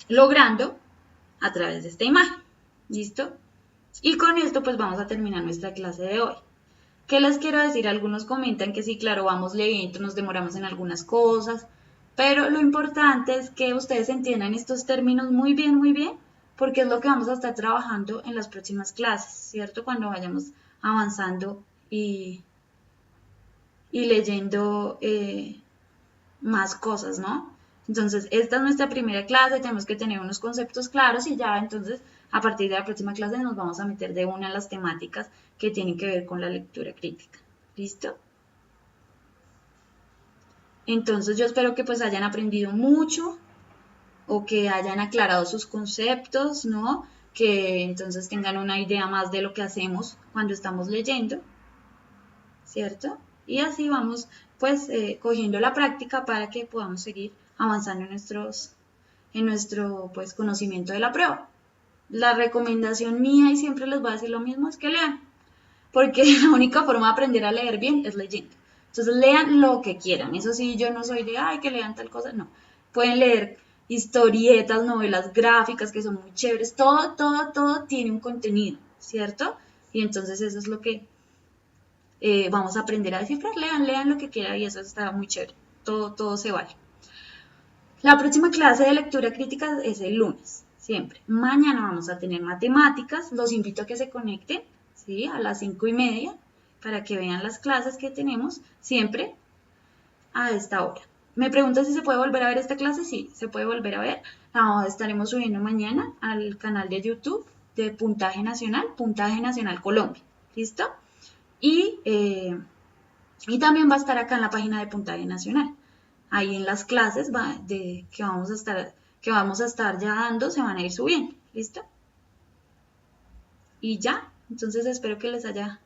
logrando a través de esta imagen. ¿Listo? Y con esto pues vamos a terminar nuestra clase de hoy. ¿Qué les quiero decir? Algunos comentan que sí, claro, vamos leyendo, nos demoramos en algunas cosas, pero lo importante es que ustedes entiendan estos términos muy bien, porque es lo que vamos a estar trabajando en las próximas clases, ¿cierto? Cuando vayamos avanzando y leyendo más cosas, ¿no? Entonces, esta es nuestra primera clase, tenemos que tener unos conceptos claros y ya entonces a partir de la próxima clase nos vamos a meter de una a las temáticas que tienen que ver con la lectura crítica. ¿Listo? Entonces yo espero que pues hayan aprendido mucho o que hayan aclarado sus conceptos, ¿no? Que entonces tengan una idea más de lo que hacemos cuando estamos leyendo, ¿cierto? Y así vamos pues cogiendo la práctica para que podamos seguir avanzando en nuestro pues conocimiento de la prueba. La recomendación mía, y siempre les voy a decir lo mismo, es que lean, porque la única forma de aprender a leer bien es leyendo. Entonces lean lo que quieran, eso sí, yo no soy de, ay, que lean tal cosa, no. Pueden leer historietas, novelas gráficas que son muy chéveres, todo tiene un contenido, ¿cierto? Y entonces eso es lo que vamos a aprender a descifrar. Lean lo que quieran y eso está muy chévere. Todo se vale. La próxima clase de lectura crítica es el lunes, siempre. Mañana vamos a tener matemáticas. Los invito a que se conecten, ¿sí? A las 5:30 para que vean las clases que tenemos siempre a esta hora. Me pregunto si se puede volver a ver esta clase. Sí, se puede volver a ver. La estaremos subiendo mañana al canal de YouTube de Puntaje Nacional Colombia. ¿Listo? Y, y también va a estar acá en la página de Puntaje Nacional. Ahí en las clases que vamos a estar ya dando se van a ir subiendo. ¿Listo? Y ya. Entonces espero que les haya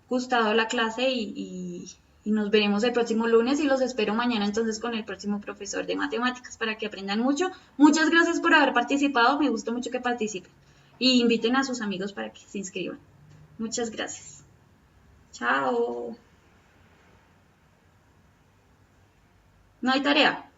gustado la clase y nos veremos el próximo lunes y los espero mañana entonces con el próximo profesor de matemáticas para que aprendan mucho. Muchas gracias por haber participado, me gusta mucho que participen y inviten a sus amigos para que se inscriban. Muchas gracias. Chao. No hay tarea.